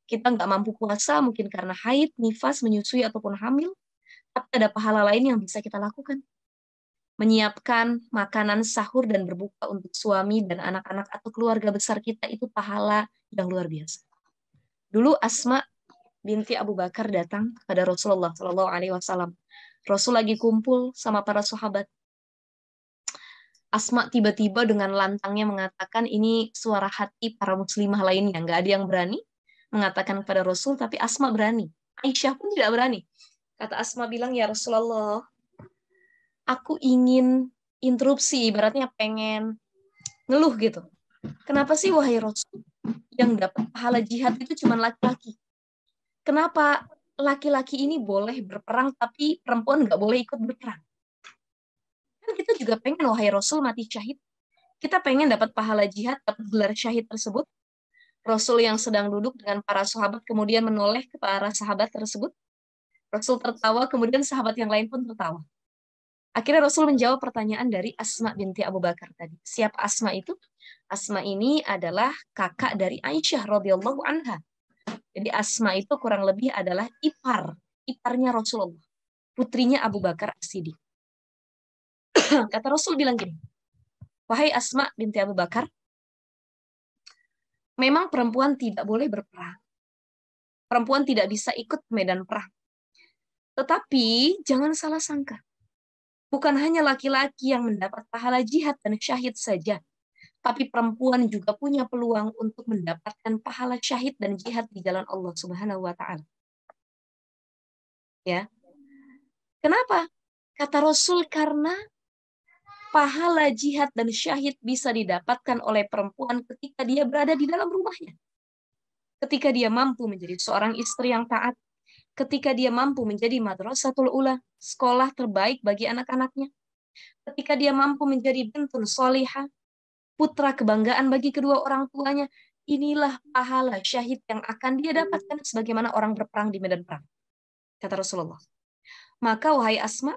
Kita nggak mampu puasa, mungkin karena haid, nifas, menyusui, ataupun hamil, tapi ada pahala lain yang bisa kita lakukan. Menyiapkan makanan sahur dan berbuka untuk suami dan anak-anak atau keluarga besar kita, itu pahala yang luar biasa. Dulu Asma binti Abu Bakar datang kepada Rasulullah SAW. Rasul lagi kumpul sama para sahabat. Asma tiba-tiba dengan lantangnya mengatakan, ini suara hati para muslimah lainnya. Nggak ada yang berani mengatakan kepada Rasul, tapi Asma berani. Aisyah pun tidak berani. Kata Asma bilang, ya Rasulullah, aku ingin interupsi, ibaratnya pengen ngeluh gitu. Kenapa sih wahai Rasul, yang dapat pahala jihad itu cuma laki-laki? Kenapa laki-laki ini boleh berperang, tapi perempuan nggak boleh ikut berperang. Kan kita juga pengen, wahai Rasul, mati syahid. Kita pengen dapat pahala jihad, dapat gelar syahid tersebut. Rasul yang sedang duduk dengan para sahabat kemudian menoleh ke para sahabat tersebut. Rasul tertawa, kemudian sahabat yang lain pun tertawa. Akhirnya Rasul menjawab pertanyaan dari Asma binti Abu Bakar tadi. Siapa Asma itu? Asma ini adalah kakak dari Aisyah radhiyallahu anha. Jadi Asma itu kurang lebih adalah iparnya Rasulullah, putrinya Abu Bakar As-Siddiq. Kata Rasul bilang gini, wahai Asma binti Abu Bakar, memang perempuan tidak boleh berperang. Perempuan tidak bisa ikut medan perang. Tetapi jangan salah sangka. Bukan hanya laki-laki yang mendapat pahala jihad dan syahid saja, tapi perempuan juga punya peluang untuk mendapatkan pahala syahid dan jihad di jalan Allah Subhanahu wa taala. Ya. Kenapa? Kata Rasul, karena pahala jihad dan syahid bisa didapatkan oleh perempuan ketika dia berada di dalam rumahnya. Ketika dia mampu menjadi seorang istri yang taat, ketika dia mampu menjadi madrasatul ula, sekolah terbaik bagi anak-anaknya, ketika dia mampu menjadi bintun solihah, putra kebanggaan bagi kedua orang tuanya, inilah pahala syahid yang akan dia dapatkan sebagaimana orang berperang di medan perang. Kata Rasulullah. Maka wahai Asma,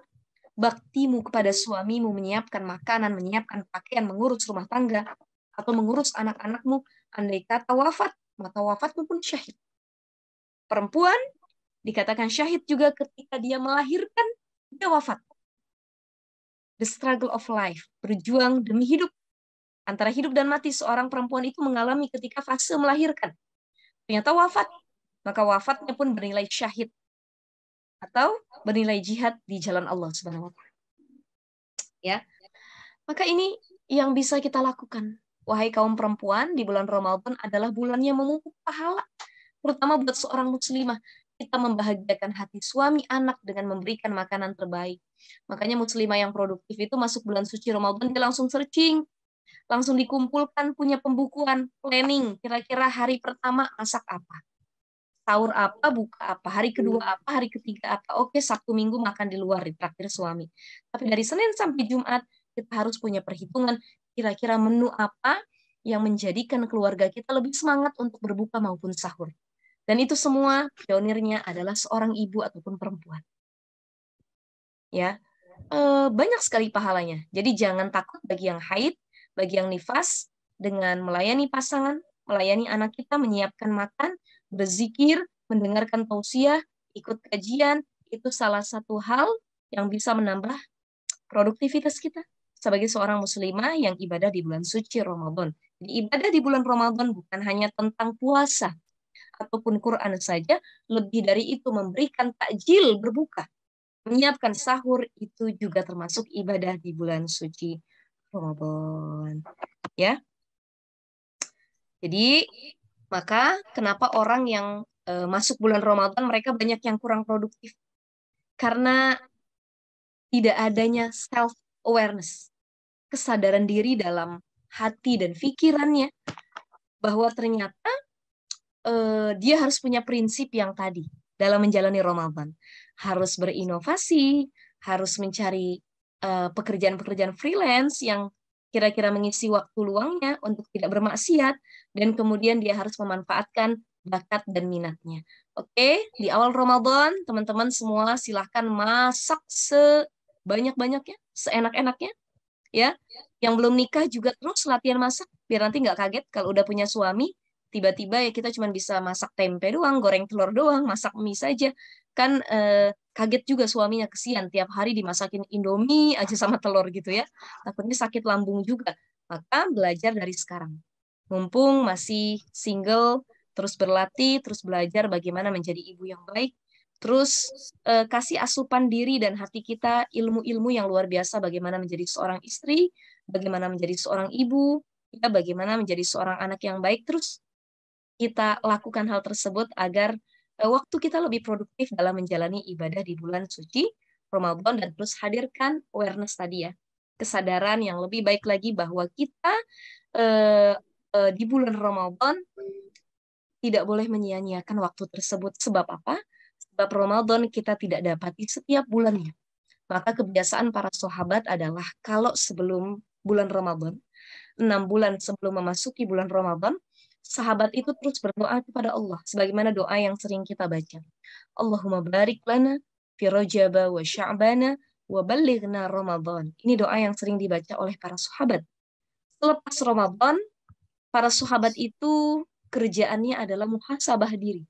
baktimu kepada suamimu, menyiapkan makanan, menyiapkan pakaian, mengurus rumah tangga, atau mengurus anak-anakmu, andai kata wafat, maka wafatmu pun syahid. Perempuan dikatakan syahid juga ketika dia melahirkan, dia wafat. The struggle of life, berjuang demi hidup. Antara hidup dan mati seorang perempuan itu mengalami ketika fase melahirkan. Ternyata wafat, maka wafatnya pun bernilai syahid atau bernilai jihad di jalan Allah Subhanahu wa taala. Ya. Maka ini yang bisa kita lakukan. Wahai kaum perempuan, di bulan Ramadan adalah bulan yang memumpuk pahala. Terutama buat seorang muslimah. Kita membahagiakan hati suami, anak dengan memberikan makanan terbaik. Makanya muslimah yang produktif itu masuk bulan suci Ramadan, dia langsung searching. Langsung dikumpulkan, punya pembukuan, planning. Kira-kira hari pertama masak apa? Sahur apa, buka apa? Hari kedua apa, hari ketiga apa? Oke, Sabtu Minggu makan di luar, ditraktir suami. Tapi dari Senin sampai Jumat, kita harus punya perhitungan kira-kira menu apa yang menjadikan keluarga kita lebih semangat untuk berbuka maupun sahur. Dan itu semua pionirnya adalah seorang ibu ataupun perempuan. Ya, banyak sekali pahalanya. Jadi jangan takut bagi yang haid, bagi yang nifas, dengan melayani pasangan, melayani anak kita, menyiapkan makan, berzikir, mendengarkan tausiah, ikut kajian, itu salah satu hal yang bisa menambah produktivitas kita sebagai seorang muslimah yang ibadah di bulan suci Ramadan. Jadi ibadah di bulan Ramadan bukan hanya tentang puasa ataupun Quran saja, lebih dari itu memberikan takjil berbuka, menyiapkan sahur, itu juga termasuk ibadah di bulan suci Ramadan. Ya. Jadi maka kenapa orang yang masuk bulan Ramadan mereka banyak yang kurang produktif? Karena tidak adanya self awareness, kesadaran diri dalam hati dan pikirannya bahwa ternyata dia harus punya prinsip yang tadi dalam menjalani Ramadan. Harus berinovasi, harus mencari pekerjaan-pekerjaan freelance yang kira-kira mengisi waktu luangnya untuk tidak bermaksiat, dan kemudian dia harus memanfaatkan bakat dan minatnya. Oke, di awal Ramadan, teman-teman semua silahkan masak sebanyak-banyaknya, seenak-enaknya. Ya, yang belum nikah juga terus latihan masak, biar nanti nggak kaget kalau udah punya suami, tiba-tiba ya kita cuma bisa masak tempe doang, goreng telur doang, masak mie saja. Kan kaget juga suaminya, kesian tiap hari dimasakin Indomie aja sama telur gitu ya. Takutnya sakit lambung juga. Maka belajar dari sekarang. Mumpung masih single, terus berlatih, terus belajar bagaimana menjadi ibu yang baik. Terus kasih asupan diri dan hati kita ilmu-ilmu yang luar biasa, bagaimana menjadi seorang istri, bagaimana menjadi seorang ibu, ya, bagaimana menjadi seorang anak yang baik. Terus kita lakukan hal tersebut agar waktu kita lebih produktif dalam menjalani ibadah di bulan suci Ramadan, dan terus hadirkan awareness tadi ya, kesadaran yang lebih baik lagi bahwa kita di bulan Ramadan tidak boleh menyia-nyiakan waktu tersebut. Sebab apa? Sebab Ramadan kita tidak dapati setiap bulannya. Maka kebiasaan para sahabat adalah kalau sebelum bulan Ramadan, 6 bulan sebelum memasuki bulan Ramadan, sahabat itu terus berdoa kepada Allah. Sebagaimana doa yang sering kita baca. Allahumma barik lana fi Rajaba wa Sya'bana wa ballighna Ramadan. Ini doa yang sering dibaca oleh para sahabat. Selepas Ramadan, para sahabat itu kerjaannya adalah muhasabah diri.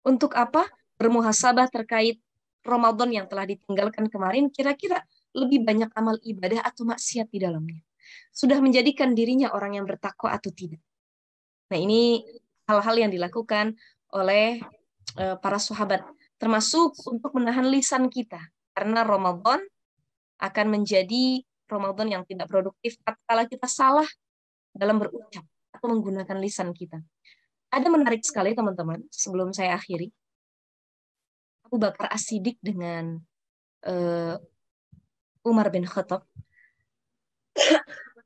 Untuk apa? Bermuhasabah terkait Ramadan yang telah ditinggalkan kemarin, kira-kira lebih banyak amal ibadah atau maksiat di dalamnya. Sudah menjadikan dirinya orang yang bertakwa atau tidak. Nah, ini hal-hal yang dilakukan oleh para sahabat, termasuk untuk menahan lisan kita. Karena Ramadan akan menjadi Ramadan yang tidak produktif tatkala kita salah dalam berucap atau menggunakan lisan kita. Ada menarik sekali teman-teman, sebelum saya akhiri. Abu Bakar As-Siddiq dengan Umar bin Khattab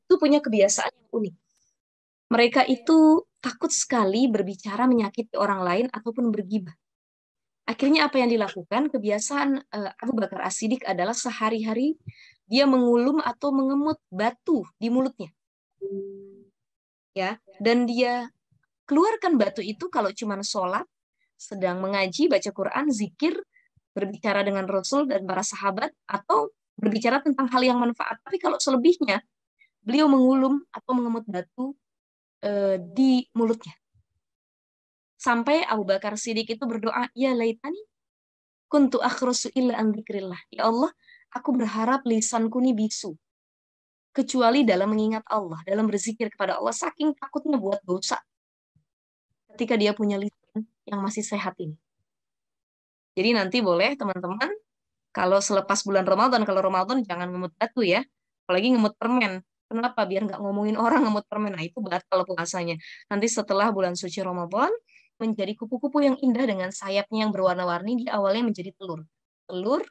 itu punya kebiasaan yang unik. Mereka itu takut sekali berbicara menyakiti orang lain ataupun bergibah. Akhirnya apa yang dilakukan? Kebiasaan Abu Bakar As-Siddiq adalah sehari-hari dia mengulum atau mengemut batu di mulutnya. Ya, dan dia keluarkan batu itu kalau cuma sholat, sedang mengaji, baca Quran, zikir, berbicara dengan Rasul dan para sahabat, atau berbicara tentang hal yang manfaat. Tapi kalau selebihnya, beliau mengulum atau mengemut batu di mulutnya. Sampai Abu Bakar Siddiq itu berdoa, ya laitani kuntu akhrusu illa an dzikrillah. Ya Allah, aku berharap lisanku ini bisu. Kecuali dalam mengingat Allah, dalam berzikir kepada Allah, saking takutnya buat dosa. Ketika dia punya lisan yang masih sehat ini. Jadi nanti boleh teman-teman, kalau selepas bulan Ramadan, kalau Ramadan jangan ngemut batu ya. Apalagi ngemut permen. Kenapa? Biar nggak ngomongin orang ngemut permen. Nah, itu batal puasanya. Nanti setelah bulan suci Ramadan, menjadi kupu-kupu yang indah dengan sayapnya yang berwarna-warni, di awalnya menjadi telur. Telur,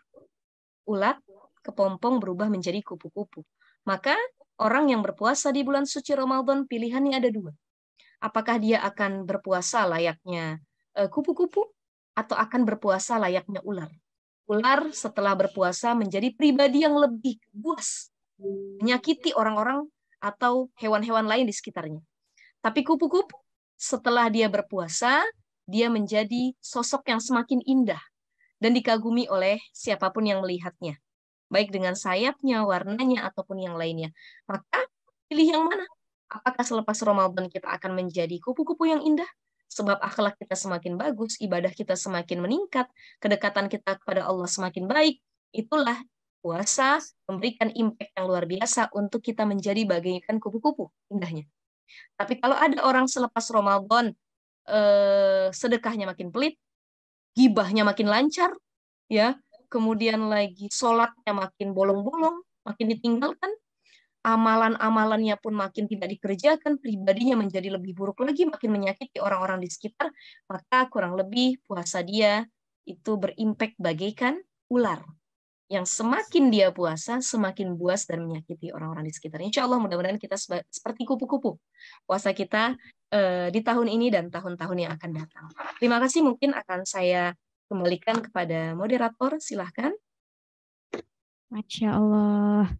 ulat, kepompong berubah menjadi kupu-kupu. Maka orang yang berpuasa di bulan suci Ramadan, pilihannya ada dua. Apakah dia akan berpuasa layaknya kupu-kupu atau akan berpuasa layaknya ular? Ular setelah berpuasa menjadi pribadi yang lebih buas, menyakiti orang-orang atau hewan-hewan lain di sekitarnya. Tapi kupu-kupu setelah dia berpuasa, dia menjadi sosok yang semakin indah dan dikagumi oleh siapapun yang melihatnya, baik dengan sayapnya, warnanya, ataupun yang lainnya. Maka pilih yang mana? Apakah selepas Ramadan kita akan menjadi kupu-kupu yang indah? Sebab akhlak kita semakin bagus, ibadah kita semakin meningkat, kedekatan kita kepada Allah semakin baik. Itulah puasa memberikan impact yang luar biasa untuk kita menjadi bagaikan kupu-kupu indahnya. Tapi kalau ada orang selepas Ramadan sedekahnya makin pelit, gibahnya makin lancar, ya, kemudian lagi sholatnya makin bolong-bolong, makin ditinggalkan, amalan-amalannya pun makin tidak dikerjakan, pribadinya menjadi lebih buruk lagi, makin menyakiti orang-orang di sekitar, maka kurang lebih puasa dia itu berimpact bagaikan ular. Yang semakin dia puasa, semakin buas dan menyakiti orang-orang di sekitar. Insya Allah mudah-mudahan kita seperti kupu-kupu. Puasa kita di tahun ini dan tahun-tahun yang akan datang. Terima kasih, mungkin akan saya kembalikan kepada moderator. Silahkan. Masya Allah.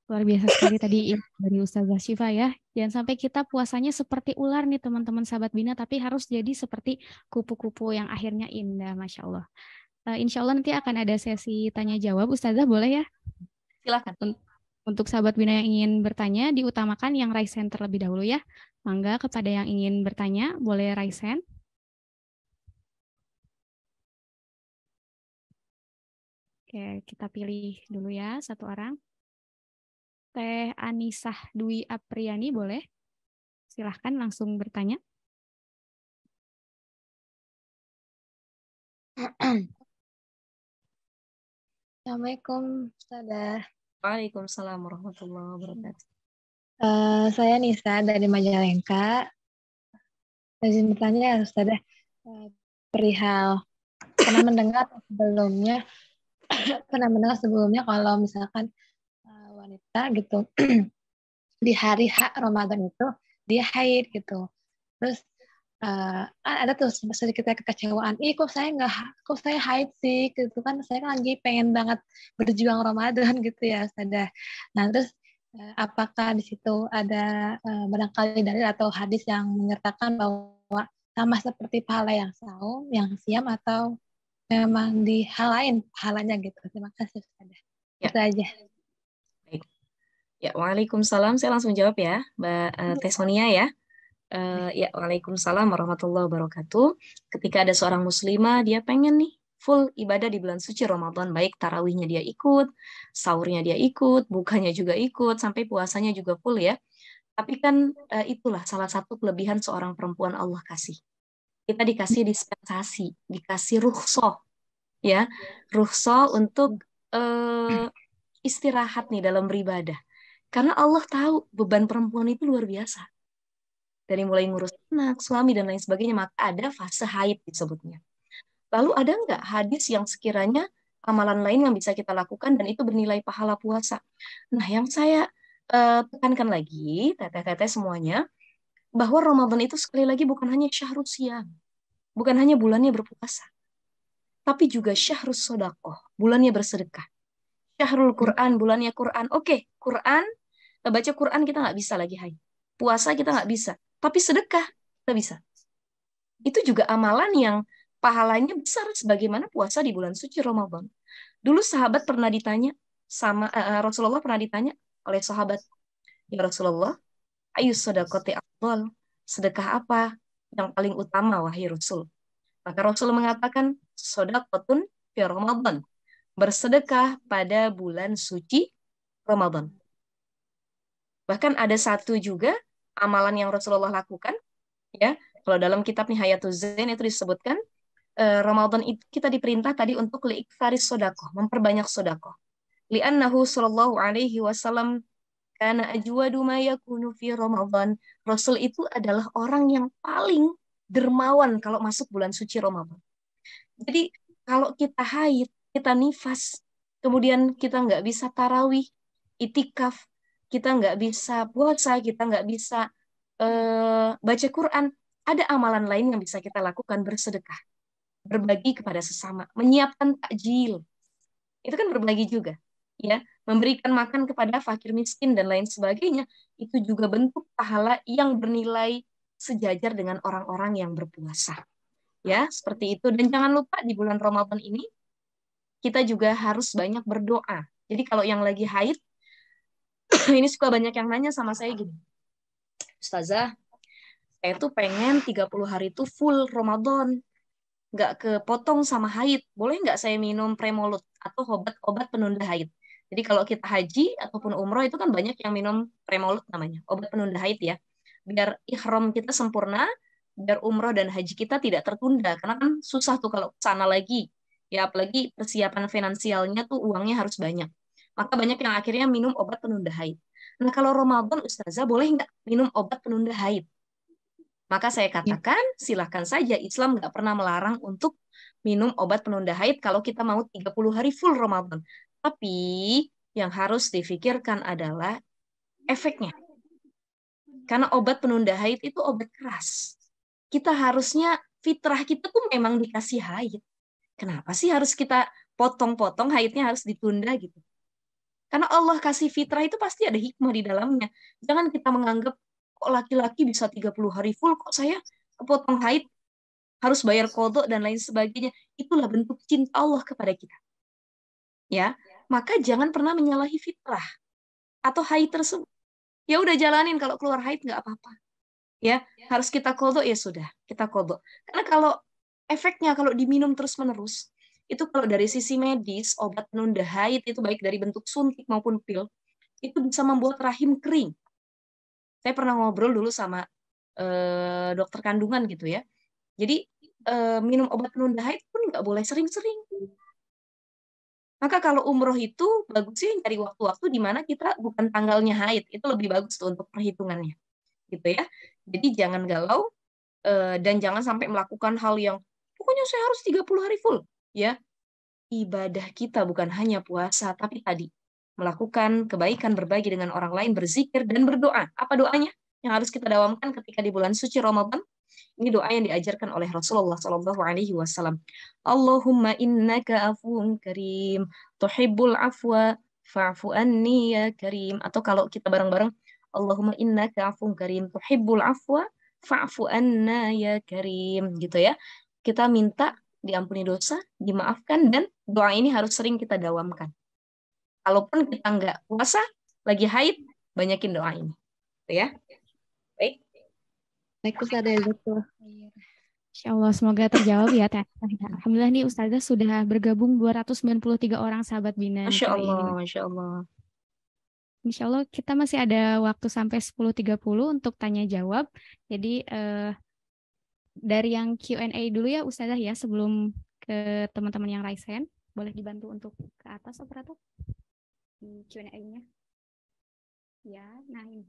Luar biasa sekali tadi dari Ustazah Syifa ya. Jangan sampai kita puasanya seperti ular nih teman-teman sahabat Bina, tapi harus jadi seperti kupu-kupu yang akhirnya indah. Masya Allah. Insya Allah nanti akan ada sesi tanya jawab. Ustazah boleh ya? Silahkan. Untuk sahabat Bina yang ingin bertanya, diutamakan yang raise hand terlebih dahulu ya. Mangga kepada yang ingin bertanya, boleh raise hand. Oke, kita pilih dulu ya satu orang. Teh Anisah Dwi Apriani boleh? Silahkan langsung bertanya. Assalamualaikum, Ustazah. Waalaikumsalam warahmatullahi wabarakatuh. Saya Nisa dari Majalengka. Saya bertanya, Ustazah, perihal pernah mendengar sebelumnya kalau misalkan wanita gitu di hari Ramadan itu dia haid gitu. Terus ada tuh sedikit kekecewaan. Kok saya haid sih, gitu kan? Saya kan lagi pengen banget berjuang Ramadan gitu ya, Ustazah. Nah, terus apakah di situ ada barangkali dalil atau hadis yang menyertakan bahwa sama seperti pahala yang saum, yang siam, atau memang di hal lain pahalanya gitu? Terima kasih, Ustazah. Ya, Itu aja. baik. Ya, Waalaikumsalam. Saya langsung jawab ya, Mbak Teh Sonia ya. Ya, Waalaikumsalam warahmatullahi wabarakatuh. Ketika ada seorang muslimah, dia pengen nih full ibadah di bulan suci Ramadan, baik tarawihnya dia ikut, sahurnya dia ikut, bukanya juga ikut, sampai puasanya juga full ya. Tapi kan itulah salah satu kelebihan seorang perempuan Allah kasih. Kita dikasih dispensasi, dikasih rukhsah ya, rukhsah untuk istirahat nih dalam beribadah. Karena Allah tahu beban perempuan itu luar biasa. Dari mulai ngurus anak, suami, dan lain sebagainya, maka ada fase haid disebutnya. Lalu ada nggak hadis yang sekiranya amalan lain yang bisa kita lakukan dan itu bernilai pahala puasa? Nah, yang saya tekankan lagi, teteh-teteh semuanya, bahwa Ramadan itu sekali lagi bukan hanya syahrus siam, bukan hanya bulannya berpuasa, tapi juga syahrus sodakoh, bulannya bersedekah. Syahrul Quran, bulannya Quran. Oke, Quran, baca Quran kita nggak bisa lagi haid. Puasa kita nggak bisa. Tapi sedekah kita bisa. Itu juga amalan yang pahalanya besar sebagaimana puasa di bulan suci Ramadan. Dulu sahabat pernah ditanya sama Rasulullah pernah ditanya oleh sahabat, ya Rasulullah, ayu sedekati afdal, sedekah apa yang paling utama wahai Rasul? Maka Rasul mengatakan sedekatun fi Ramadan, bersedekah pada bulan suci Ramadan. Bahkan ada satu juga amalan yang Rasulullah lakukan, ya. Kalau dalam kitab Nihayatul Zain itu disebutkan Ramadan itu kita diperintah tadi untuk liiktaris sodakoh, memperbanyak sodakoh. Li'annahu sallallahu alaihi wasallam kana ajwadu ma yakunu fi Ramadan. Rasul itu adalah orang yang paling dermawan kalau masuk bulan suci Ramadan. Jadi kalau kita haid, kita nifas, kemudian kita nggak bisa tarawih, itikaf, kita nggak bisa puasa, kita nggak bisa baca Quran, ada amalan lain yang bisa kita lakukan, bersedekah, berbagi kepada sesama, menyiapkan takjil, itu kan berbagi juga, ya, memberikan makan kepada fakir miskin dan lain sebagainya, itu juga bentuk pahala yang bernilai sejajar dengan orang-orang yang berpuasa. Ya, seperti itu. Dan jangan lupa di bulan Ramadan ini kita juga harus banyak berdoa. Jadi kalau yang lagi haid, ini suka banyak yang nanya sama saya gini, Ustazah, saya tuh pengen 30 hari itu full Ramadan, nggak kepotong sama haid. Boleh nggak saya minum Premolud atau obat-obat penunda haid? Jadi kalau kita haji ataupun umroh itu kan banyak yang minum Premolud namanya, obat penunda haid ya. Biar ihram kita sempurna, biar umroh dan haji kita tidak tertunda. Karena kan susah tuh kalau sana lagi. Ya apalagi persiapan finansialnya tuh uangnya harus banyak. Maka banyak yang akhirnya minum obat penunda haid. Nah kalau Ramadan Ustazah boleh nggak minum obat penunda haid? Maka saya katakan, silahkan saja. Islam nggak pernah melarang untuk minum obat penunda haid kalau kita mau 30 hari full Ramadan. Tapi yang harus difikirkan adalah efeknya. Karena obat penunda haid itu obat keras. Kita harusnya, fitrah kita tuh memang dikasih haid. Kenapa sih harus kita potong-potong, haidnya harus ditunda gitu? Karena Allah kasih fitrah itu pasti ada hikmah di dalamnya. Jangan kita menganggap, kok laki-laki bisa 30 hari full, kok saya kepotong haid, harus bayar kodok dan lain sebagainya. Itulah bentuk cinta Allah kepada kita. Ya, maka jangan pernah menyalahi fitrah atau haid tersebut. Ya udah jalanin, kalau keluar haid nggak apa-apa. Ya, harus kita kodok, ya sudah, kita kodok. Karena kalau efeknya kalau diminum terus-menerus, itu kalau dari sisi medis, obat penunda haid itu baik dari bentuk suntik maupun pil, itu bisa membuat rahim kering. Saya pernah ngobrol dulu sama dokter kandungan gitu ya. Jadi minum obat penunda haid pun nggak boleh sering-sering. Maka kalau umroh itu bagus sih cari waktu-waktu di mana kita bukan tanggalnya haid, itu lebih bagus tuh untuk perhitungannya, gitu ya. Jadi jangan galau dan jangan sampai melakukan hal yang pokoknya saya harus 30 hari full, ya. Ibadah kita bukan hanya puasa, tapi tadi melakukan kebaikan, berbagi dengan orang lain, berzikir dan berdoa. Apa doanya yang harus kita dawamkan ketika di bulan suci Ramadan? Ini doa yang diajarkan oleh Rasulullah Shallallahu Alaihi Wasallam. Allahumma innaka afuwun karim, tuhibbul afwa, fa'fu anni ya karim. Atau kalau kita bareng-bareng, Allahumma innaka afuwun karim, tuhibbul afwa, fa'fu anna ya karim. Gitu ya. Kita minta diampuni dosa, dimaafkan, dan doa ini harus sering kita dawamkan. Kalaupun kita nggak puasa, lagi haid, banyakin doa ini. Gitu ya. Baik. Baik Ustazah, jazakallah. Insya Allah semoga terjawab ya Teh. Alhamdulillah nih Ustazah sudah bergabung 293 orang sahabat Bina nih Masya kali Allah, ini. Masya Allah. Insya Allah kita masih ada waktu sampai 10.30 untuk tanya jawab. Jadi dari yang Q&A dulu ya Ustazah ya sebelum ke teman-teman yang raise hand. Boleh dibantu untuk ke atas operator di Q&A-nya. Ya, nah ini.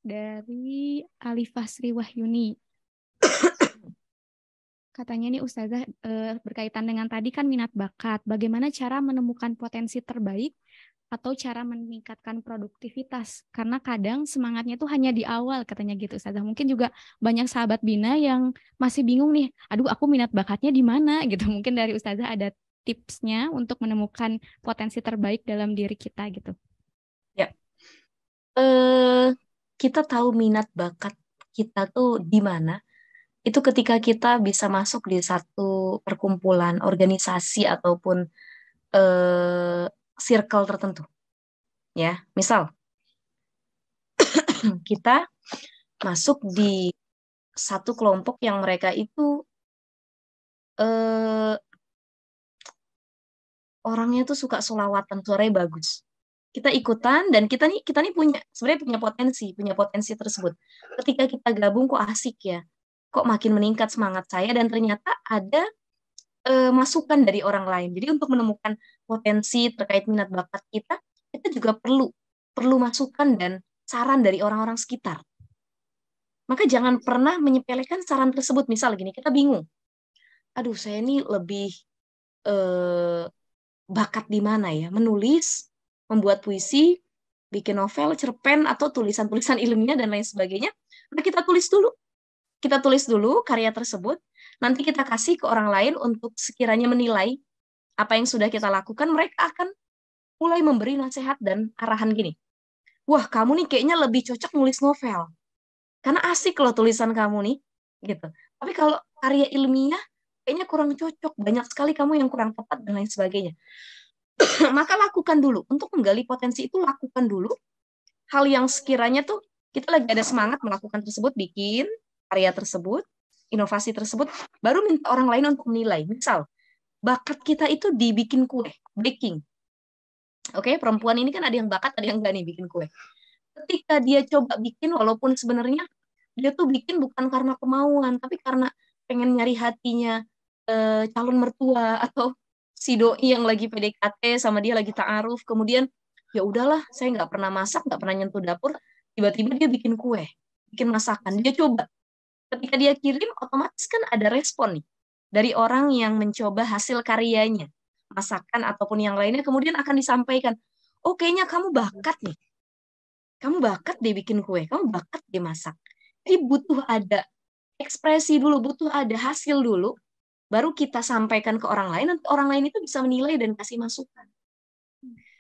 Dari Alifah Sri Wahyuni. Katanya nih Ustazah berkaitan dengan tadi kan minat bakat. Bagaimana cara menemukan potensi terbaik atau cara meningkatkan produktivitas? Karena kadang semangatnya tuh hanya di awal katanya gitu Ustazah. Mungkin juga banyak sahabat Bina yang masih bingung nih. Aduh aku minat bakatnya di mana gitu. Mungkin dari Ustazah ada tipsnya untuk menemukan potensi terbaik dalam diri kita gitu. Ya. Kita tahu minat bakat kita tuh di mana. Itu ketika kita bisa masuk di satu perkumpulan, organisasi, ataupun circle tertentu. Ya, misal kita masuk di satu kelompok yang mereka itu orangnya tuh suka sholawatan, suaranya bagus. Kita ikutan dan kita nih sebenarnya punya potensi tersebut. Ketika kita gabung kok asik ya, kok makin meningkat semangat saya, dan ternyata ada masukan dari orang lain. Jadi untuk menemukan potensi terkait minat bakat kita juga perlu masukan dan saran dari orang-orang sekitar. Maka jangan pernah menyepelekan saran tersebut. Misal gini, kita bingung. Aduh, saya ini lebih bakat di mana ya? Menulis, membuat puisi, bikin novel, cerpen, atau tulisan-tulisan ilmiah dan lain sebagainya. Nah, kita tulis dulu. Kita tulis dulu karya tersebut. Nanti kita kasih ke orang lain untuk sekiranya menilai apa yang sudah kita lakukan. Mereka akan mulai memberi nasihat dan arahan gini. Wah, kamu nih kayaknya lebih cocok nulis novel. Karena asik loh tulisan kamu nih. Gitu. Tapi kalau karya ilmiah, kayaknya kurang cocok. Banyak sekali kamu yang kurang tepat dan lain sebagainya. Maka lakukan dulu. Untuk menggali potensi itu, lakukan dulu. Hal yang sekiranya tuh, kita lagi ada semangat melakukan tersebut, bikin karya tersebut, inovasi tersebut, baru minta orang lain untuk menilai. Misal, bakat kita itu dibikin kue, baking. Oke, perempuan ini kan ada yang bakat, ada yang enggak nih bikin kue. Ketika dia coba bikin, walaupun sebenarnya dia tuh bikin bukan karena kemauan, tapi karena pengen nyari hatinya calon mertua atau si doi yang lagi PDKT sama dia lagi ta'aruf, kemudian ya udahlah, saya nggak pernah masak, nggak pernah nyentuh dapur, tiba-tiba dia bikin kue, bikin masakan, dia coba. Ketika dia kirim, otomatis kan ada respon nih dari orang yang mencoba hasil karyanya, masakan ataupun yang lainnya, kemudian akan disampaikan, oh kayaknya kamu bakat nih, kamu bakat deh bikin kue, kamu bakat deh masak. Jadi butuh ada ekspresi dulu, butuh ada hasil dulu, baru kita sampaikan ke orang lain, nanti orang lain itu bisa menilai dan kasih masukan.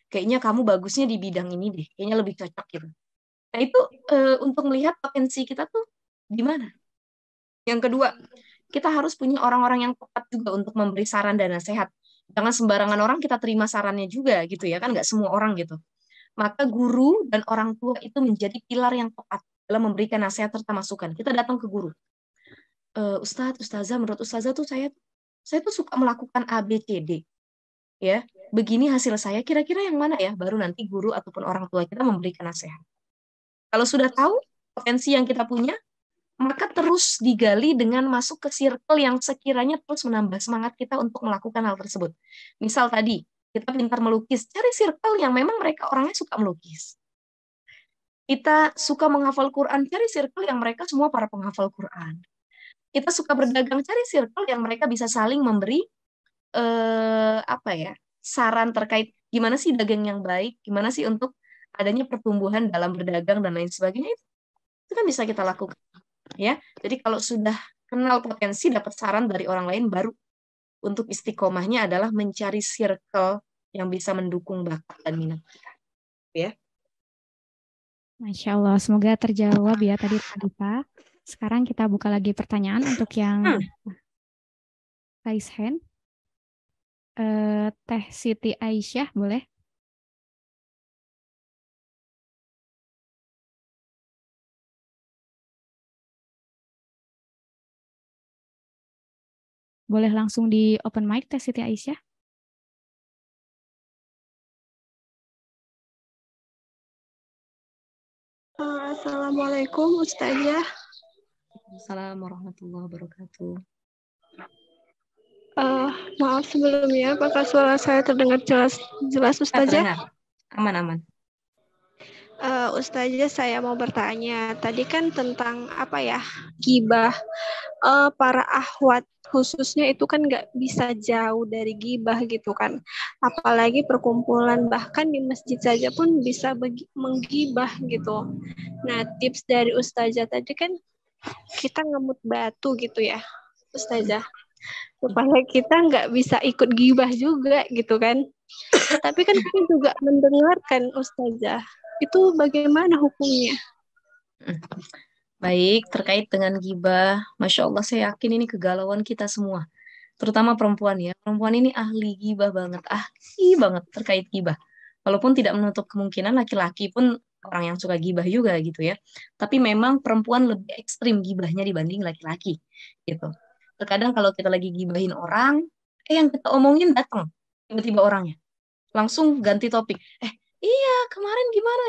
Kayaknya kamu bagusnya di bidang ini deh, kayaknya lebih cocok gitu. Nah itu untuk melihat potensi kita tuh di mana. Yang kedua, kita harus punya orang-orang yang tepat juga untuk memberi saran dan nasihat. Jangan sembarangan orang kita terima sarannya juga gitu ya, kan nggak semua orang gitu. Maka guru dan orang tua itu menjadi pilar yang tepat dalam memberikan nasihat serta masukan. Kita datang ke guru. Ustadz, Ustazah, menurut Ustazah tuh saya tuh suka melakukan A, B, C, D. Ya, begini hasil saya, kira-kira yang mana ya? Baru nanti guru ataupun orang tua kita memberikan nasihat. Kalau sudah tahu potensi yang kita punya, maka terus digali dengan masuk ke circle yang sekiranya terus menambah semangat kita untuk melakukan hal tersebut. Misal tadi, kita pintar melukis, cari circle yang memang mereka orangnya suka melukis. Kita suka menghafal Quran, cari circle yang mereka semua para penghafal Quran. Kita suka berdagang, cari circle yang mereka bisa saling memberi saran terkait gimana sih dagang yang baik, gimana sih untuk adanya pertumbuhan dalam berdagang dan lain sebagainya. Itu kan bisa kita lakukan, ya. Jadi kalau sudah kenal potensi, dapat saran dari orang lain, baru untuk istiqomahnya adalah mencari circle yang bisa mendukung bakat dan minat kita, ya. Masya Allah, semoga terjawab ya tadi Kak. Sekarang kita buka lagi pertanyaan untuk yang raise hand. Teh Siti Aisyah, boleh? Boleh langsung di open mic, Teh Siti Aisyah. Assalamualaikum Ustazah. Assalamualaikum warahmatullahi wabarakatuh. Maaf sebelumnya, apakah suara saya terdengar jelas Ustazah? Aman. Ustazah, saya mau bertanya. Tadi kan tentang gibah. Para akhwat khususnya itu kan nggak bisa jauh dari gibah gitu kan. Apalagi perkumpulan, bahkan di masjid saja pun bisa menggibah gitu. Nah, tips dari Ustazah tadi kan kita ngemut batu gitu ya, Ustazah. Supaya kita nggak bisa ikut gibah juga gitu kan. Tapi kan kita juga mendengarkan Ustazah. Itu bagaimana hukumnya? Baik, terkait dengan gibah, Masya Allah saya yakin ini kegalauan kita semua. Terutama perempuan ya. Perempuan ini ahli gibah banget, ahli banget terkait gibah. Walaupun tidak menutup kemungkinan laki-laki pun orang yang suka gibah juga gitu ya. Tapi memang perempuan lebih ekstrim gibahnya dibanding laki-laki gitu. Terkadang kalau kita lagi gibahin orang, yang kita omongin datang tiba-tiba orangnya. Langsung ganti topik. Iya, kemarin gimana?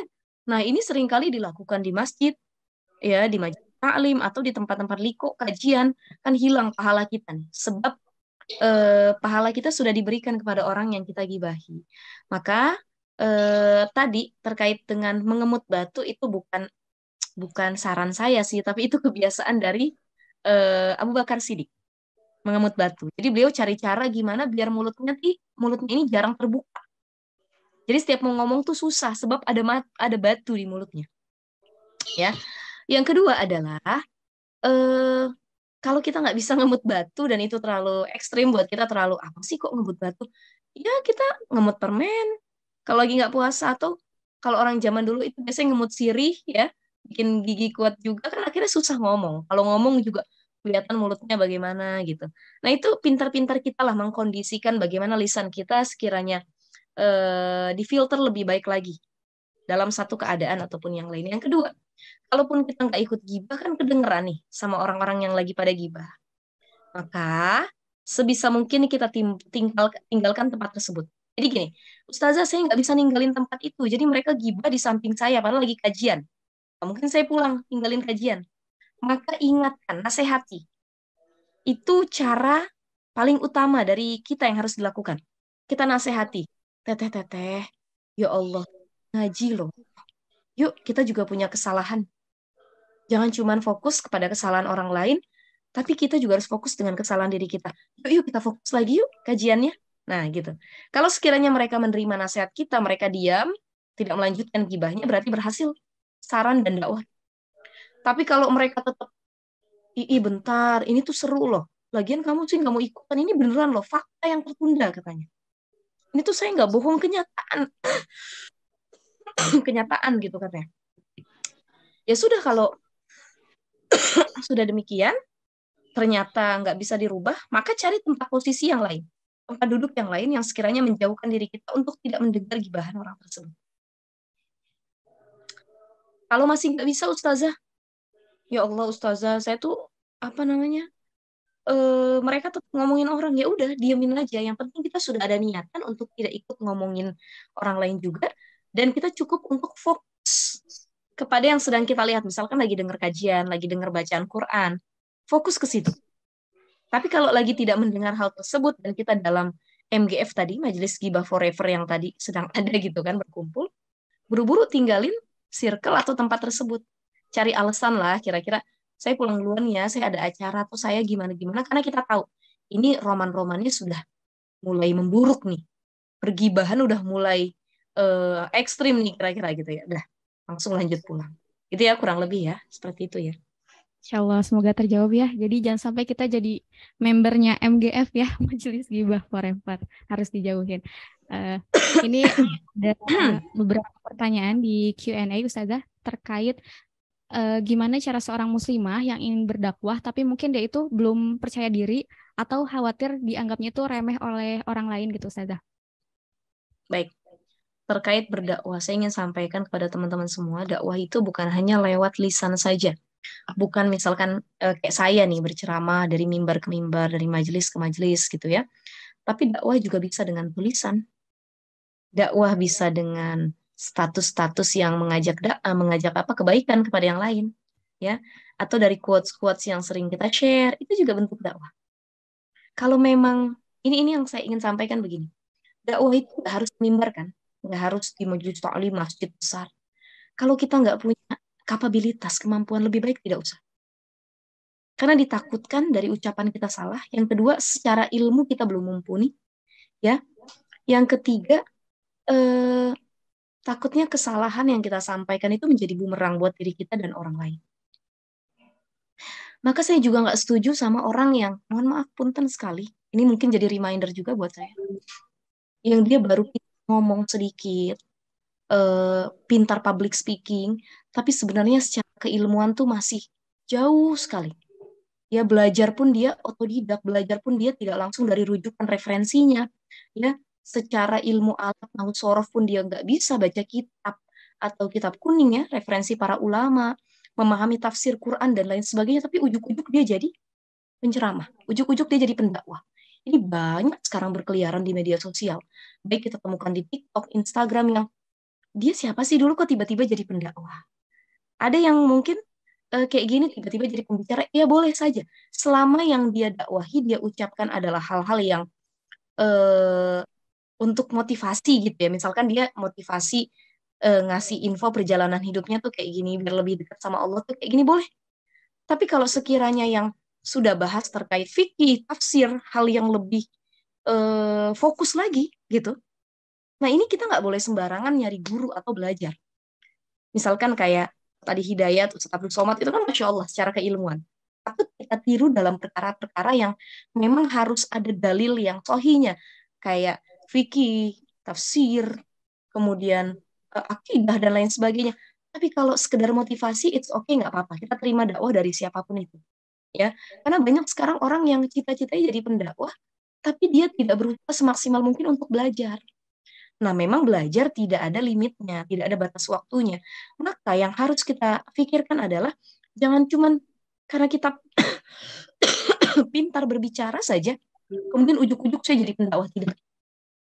Nah, ini seringkali dilakukan di masjid, ya, di majelis taklim atau di tempat-tempat liko kajian, kan hilang pahala kita nih. Sebab pahala kita sudah diberikan kepada orang yang kita gibahi. Maka tadi terkait dengan mengemut batu itu bukan saran saya sih, tapi itu kebiasaan dari Abu Bakar Siddiq, mengemut batu. Jadi beliau cari cara gimana biar mulutnya ini jarang terbuka. Jadi setiap mau ngomong tuh susah sebab ada batu di mulutnya. Ya. Yang kedua adalah kalau kita nggak bisa ngemut batu dan itu terlalu ekstrim buat kita, terlalu apa sih kok ngemut batu? Ya kita ngemut permen. Kalau lagi nggak puasa, atau kalau orang zaman dulu itu biasanya ngemut sirih ya, bikin gigi kuat juga kan akhirnya susah ngomong. Kalau ngomong juga kelihatan mulutnya bagaimana gitu. Nah itu pintar-pintar kita lah mengkondisikan bagaimana lisan kita sekiranya difilter lebih baik lagi dalam satu keadaan ataupun yang lain. Yang kedua, kalaupun kita nggak ikut gibah kan kedengeran nih sama orang-orang yang lagi pada gibah. Maka sebisa mungkin kita tinggalkan tempat tersebut. Jadi gini, Ustazah saya nggak bisa ninggalin tempat itu. Jadi mereka gibah di samping saya padahal lagi kajian. Mungkin saya pulang tinggalin kajian. Maka ingatkan, nasihati. Itu cara paling utama dari kita yang harus dilakukan. Kita nasihati. Teteh, ya Allah, ngaji loh. Yuk, kita juga punya kesalahan. Jangan cuma fokus kepada kesalahan orang lain, tapi kita juga harus fokus dengan kesalahan diri kita. Yuk kita fokus lagi yuk kajiannya. Nah, gitu. Kalau sekiranya mereka menerima nasihat kita, mereka diam, tidak melanjutkan gibahnya, berarti berhasil saran dan dakwah. Tapi kalau mereka tetap, bentar, ini tuh seru loh. Lagian kamu sih nggak mau ikutan, ini beneran loh, fakta yang tertunda katanya. Ini tuh saya nggak bohong, kenyataan. Kenyataan gitu katanya. Ya sudah, kalau sudah demikian, ternyata nggak bisa dirubah, maka cari tempat posisi yang lain. Tempat duduk yang lain yang sekiranya menjauhkan diri kita untuk tidak mendengar gibahan orang tersebut. Kalau masih nggak bisa, Ustazah, ya Allah Ustazah, saya tuh mereka tuh ngomongin orang, ya udah diamin aja. Yang penting kita sudah ada niatan untuk tidak ikut ngomongin orang lain juga, dan kita cukup untuk fokus kepada yang sedang kita lihat. Misalkan lagi dengar kajian, lagi dengar bacaan Quran, fokus ke situ. Tapi kalau lagi tidak mendengar hal tersebut dan kita dalam MGF tadi, Majelis Gibah Forever yang tadi sedang ada gitu kan, berkumpul, buru-buru tinggalin circle atau tempat tersebut. Cari alasan lah, kira-kira saya pulang duluan ya, saya ada acara atau saya gimana-gimana, karena kita tahu ini roman-romannya sudah mulai memburuk nih. Pergibahan udah mulai ekstrim nih kira-kira gitu ya. Udah, langsung lanjut pulang. Itu ya kurang lebih ya, seperti itu ya. Insya Allah semoga terjawab ya. Jadi jangan sampai kita jadi membernya MGF ya, Majelis Ghibah Forever. Harus dijauhin. Ini ada beberapa pertanyaan di Q&A Ustazah terkait gimana cara seorang muslimah yang ingin berdakwah tapi mungkin dia itu belum percaya diri atau khawatir dianggapnya itu remeh oleh orang lain gitu Ustazah. Baik, terkait berdakwah, saya ingin sampaikan kepada teman-teman semua, dakwah itu bukan hanya lewat lisan saja. Bukan misalkan kayak saya nih berceramah dari mimbar ke mimbar, dari majelis ke majelis gitu ya. Tapi dakwah juga bisa dengan tulisan. Dakwah bisa dengan status-status yang mengajak apa kebaikan kepada yang lain, ya. Atau dari quotes-quotes yang sering kita share, itu juga bentuk dakwah. Kalau memang ini yang saya ingin sampaikan begini. Dakwah itu nggak harus mimbar kan, nggak harus di majelis taklim masjid besar. Kalau kita nggak punya kapabilitas, kemampuan, lebih baik tidak usah. Karena ditakutkan dari ucapan kita salah. Yang kedua, secara ilmu kita belum mumpuni. Ya. Yang ketiga, takutnya kesalahan yang kita sampaikan itu menjadi bumerang buat diri kita dan orang lain. Maka saya juga nggak setuju sama orang yang, mohon maaf, punten sekali. Ini mungkin jadi reminder juga buat saya. Yang dia baru ngomong sedikit, pintar public speaking, tapi sebenarnya secara keilmuan tuh masih jauh sekali. Ya belajar pun dia otodidak, belajar pun dia tidak langsung dari rujukan referensinya. Ya, secara ilmu alat nahu sorof pun dia nggak bisa baca kitab atau kitab kuning ya, referensi para ulama, memahami tafsir Quran dan lain sebagainya, tapi ujuk-ujuk dia jadi penceramah, ujuk-ujuk dia jadi pendakwah. Ini banyak sekarang berkeliaran di media sosial. Baik kita temukan di TikTok, Instagram yang dia siapa sih dulu kok tiba-tiba jadi pendakwah. Ada yang mungkin kayak gini tiba-tiba jadi pembicara, ya boleh saja. Selama yang dia dakwahi, dia ucapkan adalah hal-hal yang untuk motivasi gitu ya. Misalkan dia motivasi ngasih info perjalanan hidupnya tuh kayak gini, biar lebih dekat sama Allah tuh kayak gini, boleh. Tapi kalau sekiranya yang sudah bahas terkait fikih, tafsir, hal yang lebih fokus lagi gitu. Nah ini kita nggak boleh sembarangan nyari guru atau belajar. Misalkan kayak tadi Hidayat, Ustaz Abdul Somad, itu kan Masya Allah secara keilmuan. Tapi kita tiru dalam perkara-perkara yang memang harus ada dalil yang sohinya. Kayak fikih, tafsir, kemudian akidah, dan lain sebagainya. Tapi kalau sekedar motivasi, it's okay, nggak apa-apa. Kita terima dakwah dari siapapun itu. Ya, karena banyak sekarang orang yang cita-citanya jadi pendakwah, tapi dia tidak berusaha semaksimal mungkin untuk belajar. Nah, memang belajar tidak ada limitnya, tidak ada batas waktunya. Maka yang harus kita pikirkan adalah jangan cuman karena kita pintar berbicara saja, kemudian ujuk-ujuk saya jadi pendakwah, tidak.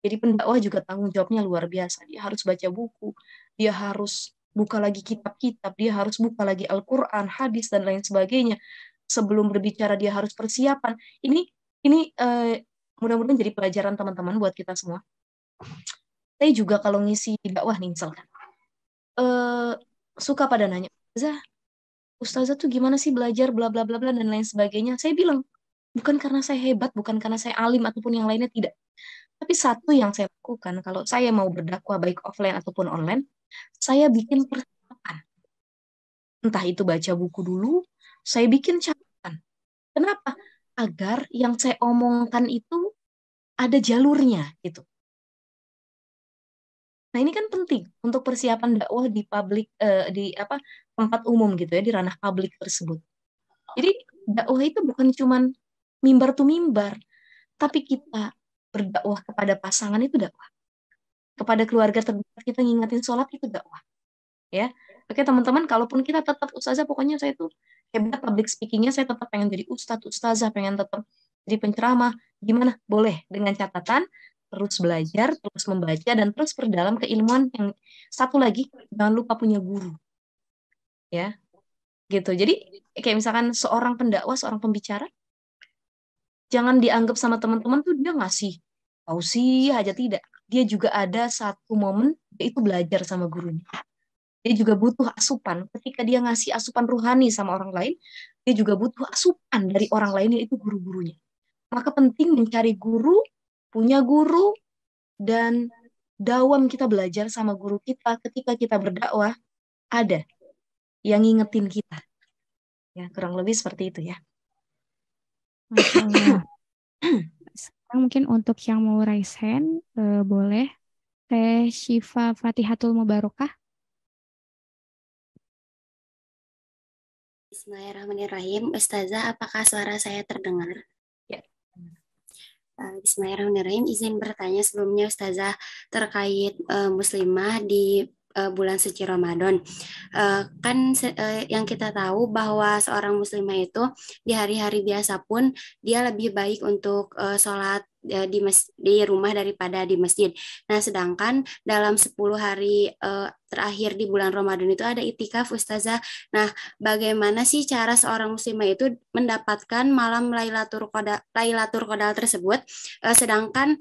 Jadi pendakwah juga tanggung jawabnya luar biasa. Dia harus baca buku, dia harus buka lagi kitab-kitab, dia harus buka lagi Al-Quran, hadis, dan lain sebagainya. Sebelum berbicara dia harus persiapan. Ini mudah-mudahan jadi pelajaran teman-teman buat kita semua. Saya juga kalau ngisi dakwah nih misalkan, suka pada nanya, Ustazah tuh gimana sih belajar bla bla bla bla dan lain sebagainya. Saya bilang, bukan karena saya hebat, bukan karena saya alim ataupun yang lainnya, tidak. Tapi satu yang saya lakukan, kalau saya mau berdakwah baik offline ataupun online, saya bikin persiapan. Entah itu baca buku dulu, saya bikin catatan. Kenapa? Agar yang saya omongkan itu ada jalurnya gitu. Nah, ini kan penting untuk persiapan dakwah di publik tempat umum gitu ya, di ranah publik tersebut. Jadi dakwah itu bukan cuman mimbar tuh mimbar, tapi kita berdakwah kepada pasangan itu dakwah. Kepada keluarga terdekat kita ngingetin sholat itu dakwah. Ya. Oke, teman-teman, kalaupun kita tetap ustazah, pokoknya saya tuh hebat public speakingnya, saya tetap pengen jadi ustazah, pengen tetap jadi penceramah, gimana? Boleh, dengan catatan terus belajar, terus membaca, dan terus perdalam keilmuan. Yang satu lagi, jangan lupa punya guru. Ya, gitu. Jadi, kayak misalkan seorang pendakwah, seorang pembicara, jangan dianggap sama teman-teman tuh dia ngasih tausiah aja, tidak. Dia juga ada satu momen, yaitu belajar sama gurunya. Dia juga butuh asupan. Ketika dia ngasih asupan ruhani sama orang lain, dia juga butuh asupan dari orang lain, yaitu guru-gurunya. Maka penting mencari guru, punya guru, dan dawam kita belajar sama guru kita ketika kita berdakwah ada. yang ngingetin kita. Ya, kurang lebih seperti itu ya. Masya Allah. Sekarang mungkin untuk yang mau raise hand, boleh. Teh Syifa Fatihatul Mubarakah. Bismillahirrahmanirrahim. Ustazah, apakah suara saya terdengar? Ya. Bismillahirrahmanirrahim. Izin bertanya sebelumnya Ustazah terkait muslimah di bulan suci Ramadan. Yang kita tahu bahwa seorang muslimah itu di hari-hari biasa pun dia lebih baik untuk sholat di rumah daripada di masjid. Nah, sedangkan dalam 10 hari terakhir di bulan Ramadan itu ada itikaf, Ustazah. Nah, bagaimana sih cara seorang muslimah itu mendapatkan malam Lailatul Qadar tersebut, sedangkan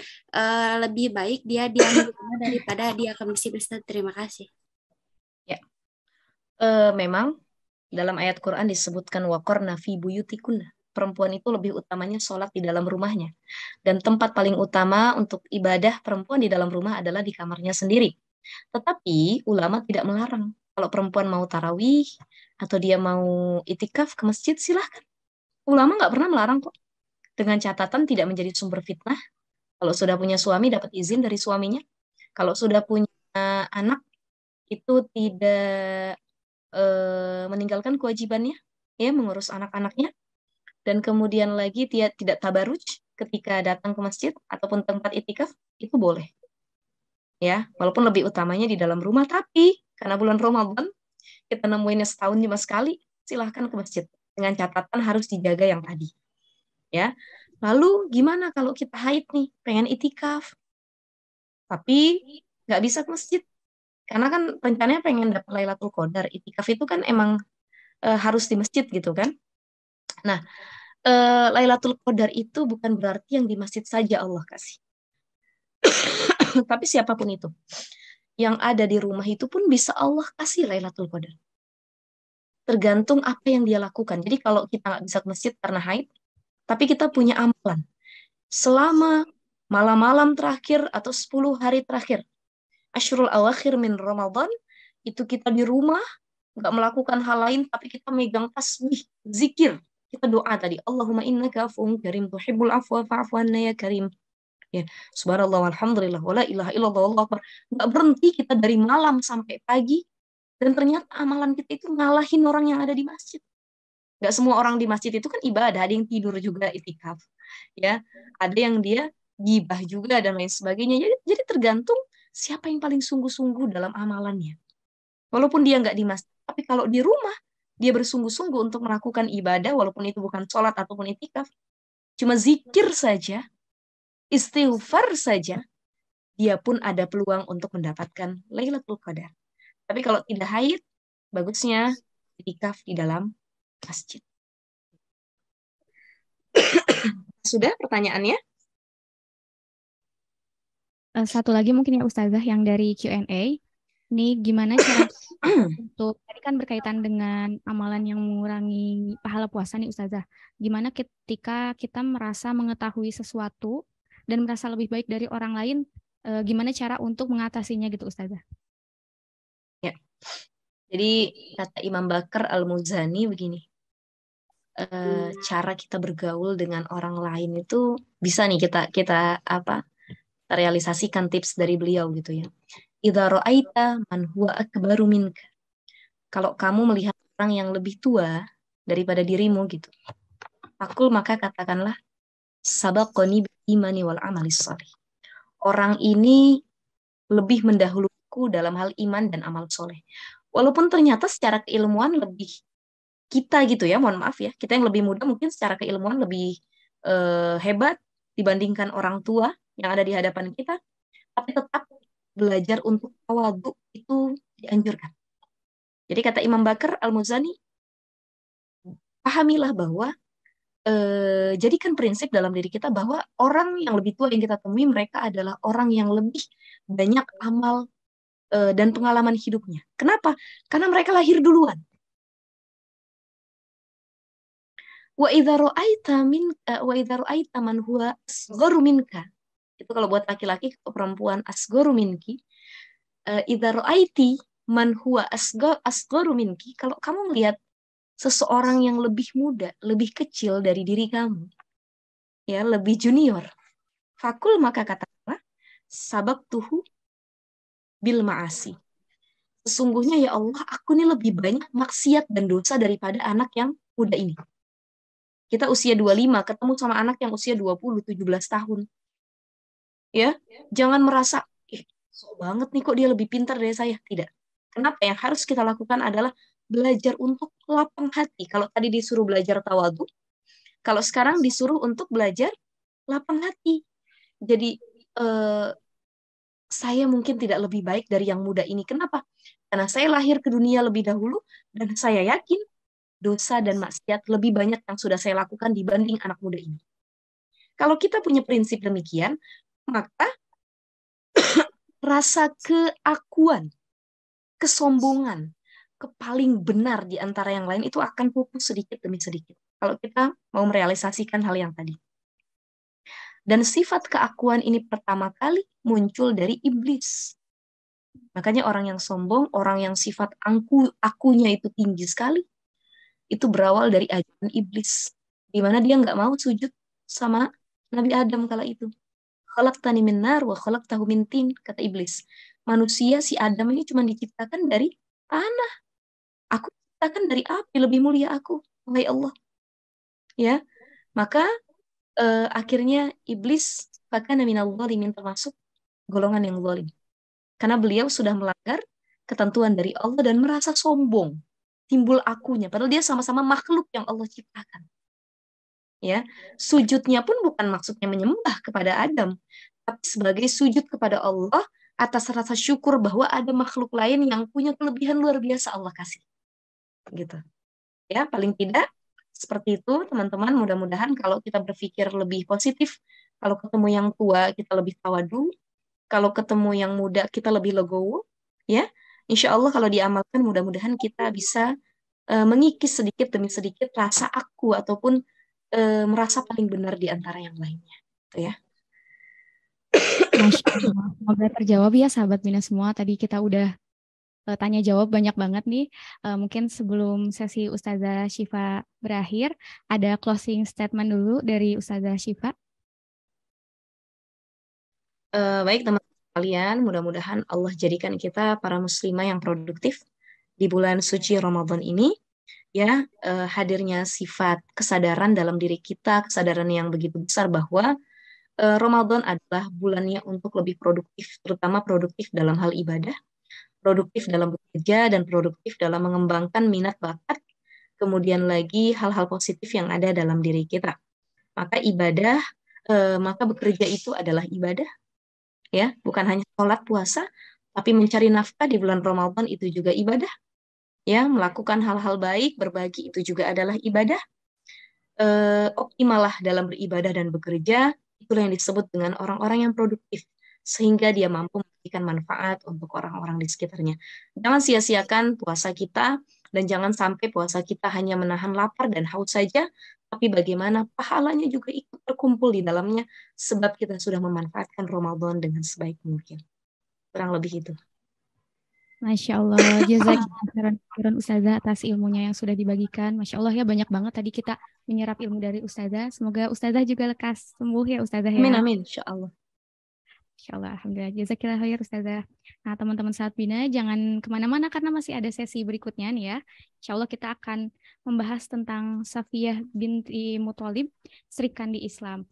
lebih baik dia diam di rumah daripada dia ke masjid, Ustaz. Terima kasih. Ya. Memang dalam ayat Quran disebutkan waqarna fi buyutikunna. Perempuan itu lebih utamanya sholat di dalam rumahnya. Dan tempat paling utama untuk ibadah perempuan di dalam rumah adalah di kamarnya sendiri. Tetapi ulama tidak melarang. Kalau perempuan mau tarawih atau dia mau itikaf ke masjid, silahkan. Ulama nggak pernah melarang kok. Dengan catatan tidak menjadi sumber fitnah. Kalau sudah punya suami, dapat izin dari suaminya. Kalau sudah punya anak, itu tidak meninggalkan kewajibannya, ya, mengurus anak-anaknya. Dan kemudian lagi dia tidak tabaruj ketika datang ke masjid ataupun tempat itikaf, itu boleh. Ya, walaupun lebih utamanya di dalam rumah, tapi karena bulan Ramadan kita nemuinnya setahun 5 sekali, silahkan ke masjid. Dengan catatan harus dijaga yang tadi. Ya. Lalu gimana kalau kita haid nih, pengen itikaf, tapi nggak bisa ke masjid? Karena kan rencananya pengen dapat Lailatul Qadar. Itikaf itu kan emang harus di masjid gitu kan. Nah, Lailatul Qadar itu bukan berarti yang di masjid saja Allah kasih. Tapi siapapun itu. Yang ada di rumah itu pun bisa Allah kasih Lailatul Qadar. Tergantung apa yang dia lakukan. Jadi kalau kita nggak bisa ke masjid karena haid, tapi kita punya amalan. Selama malam-malam terakhir atau 10 hari terakhir, Asyrul Awakhir min Ramadan, itu kita di rumah, nggak melakukan hal lain, tapi kita megang tasbih, zikir. Kita doa tadi, Allahumma innaka afuwwun karim tuhibbul afwa fa'fu anna ya karim. Ya, subhanallah walhamdulillah wala ilaha illallah wallahu akbar. Nggak berhenti kita dari malam sampai pagi, dan ternyata amalan kita itu ngalahin orang yang ada di masjid. Nggak semua orang di masjid itu kan ibadah, ada yang tidur juga itikaf. Ya, ada yang dia gibah juga dan lain sebagainya. Jadi tergantung siapa yang paling sungguh-sungguh dalam amalannya. Walaupun dia nggak di masjid, tapi kalau di rumah, dia bersungguh-sungguh untuk melakukan ibadah, walaupun itu bukan sholat ataupun itikaf, cuma zikir saja, istighfar saja, dia pun ada peluang untuk mendapatkan Lailatul Qadar. Tapi kalau tidak haid, bagusnya itikaf di dalam masjid. Sudah pertanyaannya? Satu lagi mungkin ya Ustazah yang dari Q&A. Ini gimana cara untuk, tadi kan berkaitan dengan amalan yang mengurangi pahala puasa nih Ustazah. Gimana ketika kita merasa mengetahui sesuatu dan merasa lebih baik dari orang lain, gimana cara untuk mengatasinya gitu Ustazah? Ya. Jadi kata Imam Bakar Al-Muzani begini, cara kita bergaul dengan orang lain itu bisa nih kita realisasikan tips dari beliau gitu ya. Idza ra'aita man huwa akbaru minka. Kalau kamu melihat orang yang lebih tua daripada dirimu gitu, fakul maka katakanlah sabaqani bil imani wal amalis shalih. Orang ini lebih mendahuluku dalam hal iman dan amal soleh. Walaupun ternyata secara keilmuan lebih kita gitu ya, mohon maaf ya, kita yang lebih muda mungkin secara keilmuan lebih hebat dibandingkan orang tua yang ada di hadapan kita, tapi tetap belajar untuk tawadhu itu dianjurkan. Jadi kata Imam Bakar Al-Muzani, pahamilah bahwa jadikan prinsip dalam diri kita bahwa orang yang lebih tua yang kita temui, mereka adalah orang yang lebih banyak amal dan pengalaman hidupnya. Kenapa? Karena mereka lahir duluan. Wa idza ra'aita man huwa asgharu minka. Itu kalau buat laki-laki, atau perempuan asgharu minki. Idza ra'aiti, man huwa asgharu minki, kalau kamu melihat seseorang yang lebih muda, lebih kecil dari diri kamu, ya, lebih junior, fakul, maka katakanlah, sabaqtuhu bil ma'asi. Sesungguhnya ya Allah, aku ini lebih banyak maksiat dan dosa daripada anak yang muda ini. Kita usia 25, ketemu sama anak yang usia 20, 17 tahun. Ya, jangan merasa, sok banget nih kok dia lebih pintar dari saya. Tidak. Kenapa? Yang harus kita lakukan adalah belajar untuk lapang hati. Kalau tadi disuruh belajar tawadhu, kalau sekarang disuruh untuk belajar lapang hati. Jadi, saya mungkin tidak lebih baik dari yang muda ini. Kenapa? Karena saya lahir ke dunia lebih dahulu, dan saya yakin dosa dan maksiat lebih banyak yang sudah saya lakukan dibanding anak muda ini. Kalau kita punya prinsip demikian, maka rasa keakuan, kesombongan, kepaling benar di antara yang lain itu akan pupus sedikit demi sedikit. Kalau kita mau merealisasikan hal yang tadi. Dan sifat keakuan ini pertama kali muncul dari iblis. Makanya orang yang sombong, orang yang sifat akunya itu tinggi sekali, itu berawal dari ajaran iblis. Di mana dia nggak mau sujud sama Nabi Adam kala itu. Khalaqtani min nar wa khalaqtahu min tin, kata iblis. Manusia, si Adam ini cuma diciptakan dari tanah. Aku diciptakan dari api, lebih mulia aku, wahai Allah. Ya, maka akhirnya iblis fakana minal zalimin, termasuk golongan yang zalim. Karena beliau sudah melanggar ketentuan dari Allah dan merasa sombong, timbul akunya, padahal dia sama-sama makhluk yang Allah ciptakan. Ya, sujudnya pun bukan maksudnya menyembah kepada Adam, tapi sebagai sujud kepada Allah atas rasa syukur bahwa ada makhluk lain yang punya kelebihan luar biasa Allah kasih. Gitu. Ya, paling tidak seperti itu, teman-teman. Mudah-mudahan kalau kita berpikir lebih positif, kalau ketemu yang tua kita lebih tawadu, kalau ketemu yang muda kita lebih legowo, ya. Insya Allah kalau diamalkan, mudah-mudahan kita bisa mengikis sedikit demi sedikit rasa aku ataupun merasa paling benar di antara yang lainnya. Gitu ya. Masya Allah. Semoga terjawab ya sahabat Bina semua. Tadi kita udah tanya jawab banyak banget nih. Mungkin sebelum sesi Ustazah Syifa berakhir, ada closing statement dulu dari Ustazah Syifa. Baik teman-teman sekalian, mudah-mudahan Allah jadikan kita para muslimah yang produktif di bulan suci Ramadan ini. Ya, hadirnya sifat kesadaran dalam diri kita, kesadaran yang begitu besar bahwa Ramadan adalah bulannya untuk lebih produktif, terutama produktif dalam hal ibadah, produktif dalam bekerja, dan produktif dalam mengembangkan minat bakat, kemudian lagi hal-hal positif yang ada dalam diri kita. Maka ibadah, maka bekerja itu adalah ibadah, ya, bukan hanya sholat puasa, tapi mencari nafkah di bulan Ramadan itu juga ibadah, ya, melakukan hal-hal baik, berbagi itu juga adalah ibadah. Optimalah dalam beribadah dan bekerja, itulah yang disebut dengan orang-orang yang produktif, sehingga dia mampu memberikan manfaat untuk orang-orang di sekitarnya. Jangan sia-siakan puasa kita, dan jangan sampai puasa kita hanya menahan lapar dan haus saja, tapi bagaimana pahalanya juga ikut terkumpul di dalamnya, sebab kita sudah memanfaatkan Ramadan dengan sebaik mungkin. Kurang lebih itu. Masya Allah, jazakallah Ustazah atas ilmunya yang sudah dibagikan. Masya Allah ya, banyak banget tadi kita menyerap ilmu dari Ustazah. Semoga Ustazah juga lekas sembuh ya Ustazah ya. Amin, amin, insya Allah. Insya Allah, alhamdulillah. Jazakillah khair Ustazah. Nah teman-teman sahabat Bina, jangan kemana-mana karena masih ada sesi berikutnya nih ya. Insya Allah kita akan membahas tentang Safiyah binti Muthalib, Sri Kandi Islam.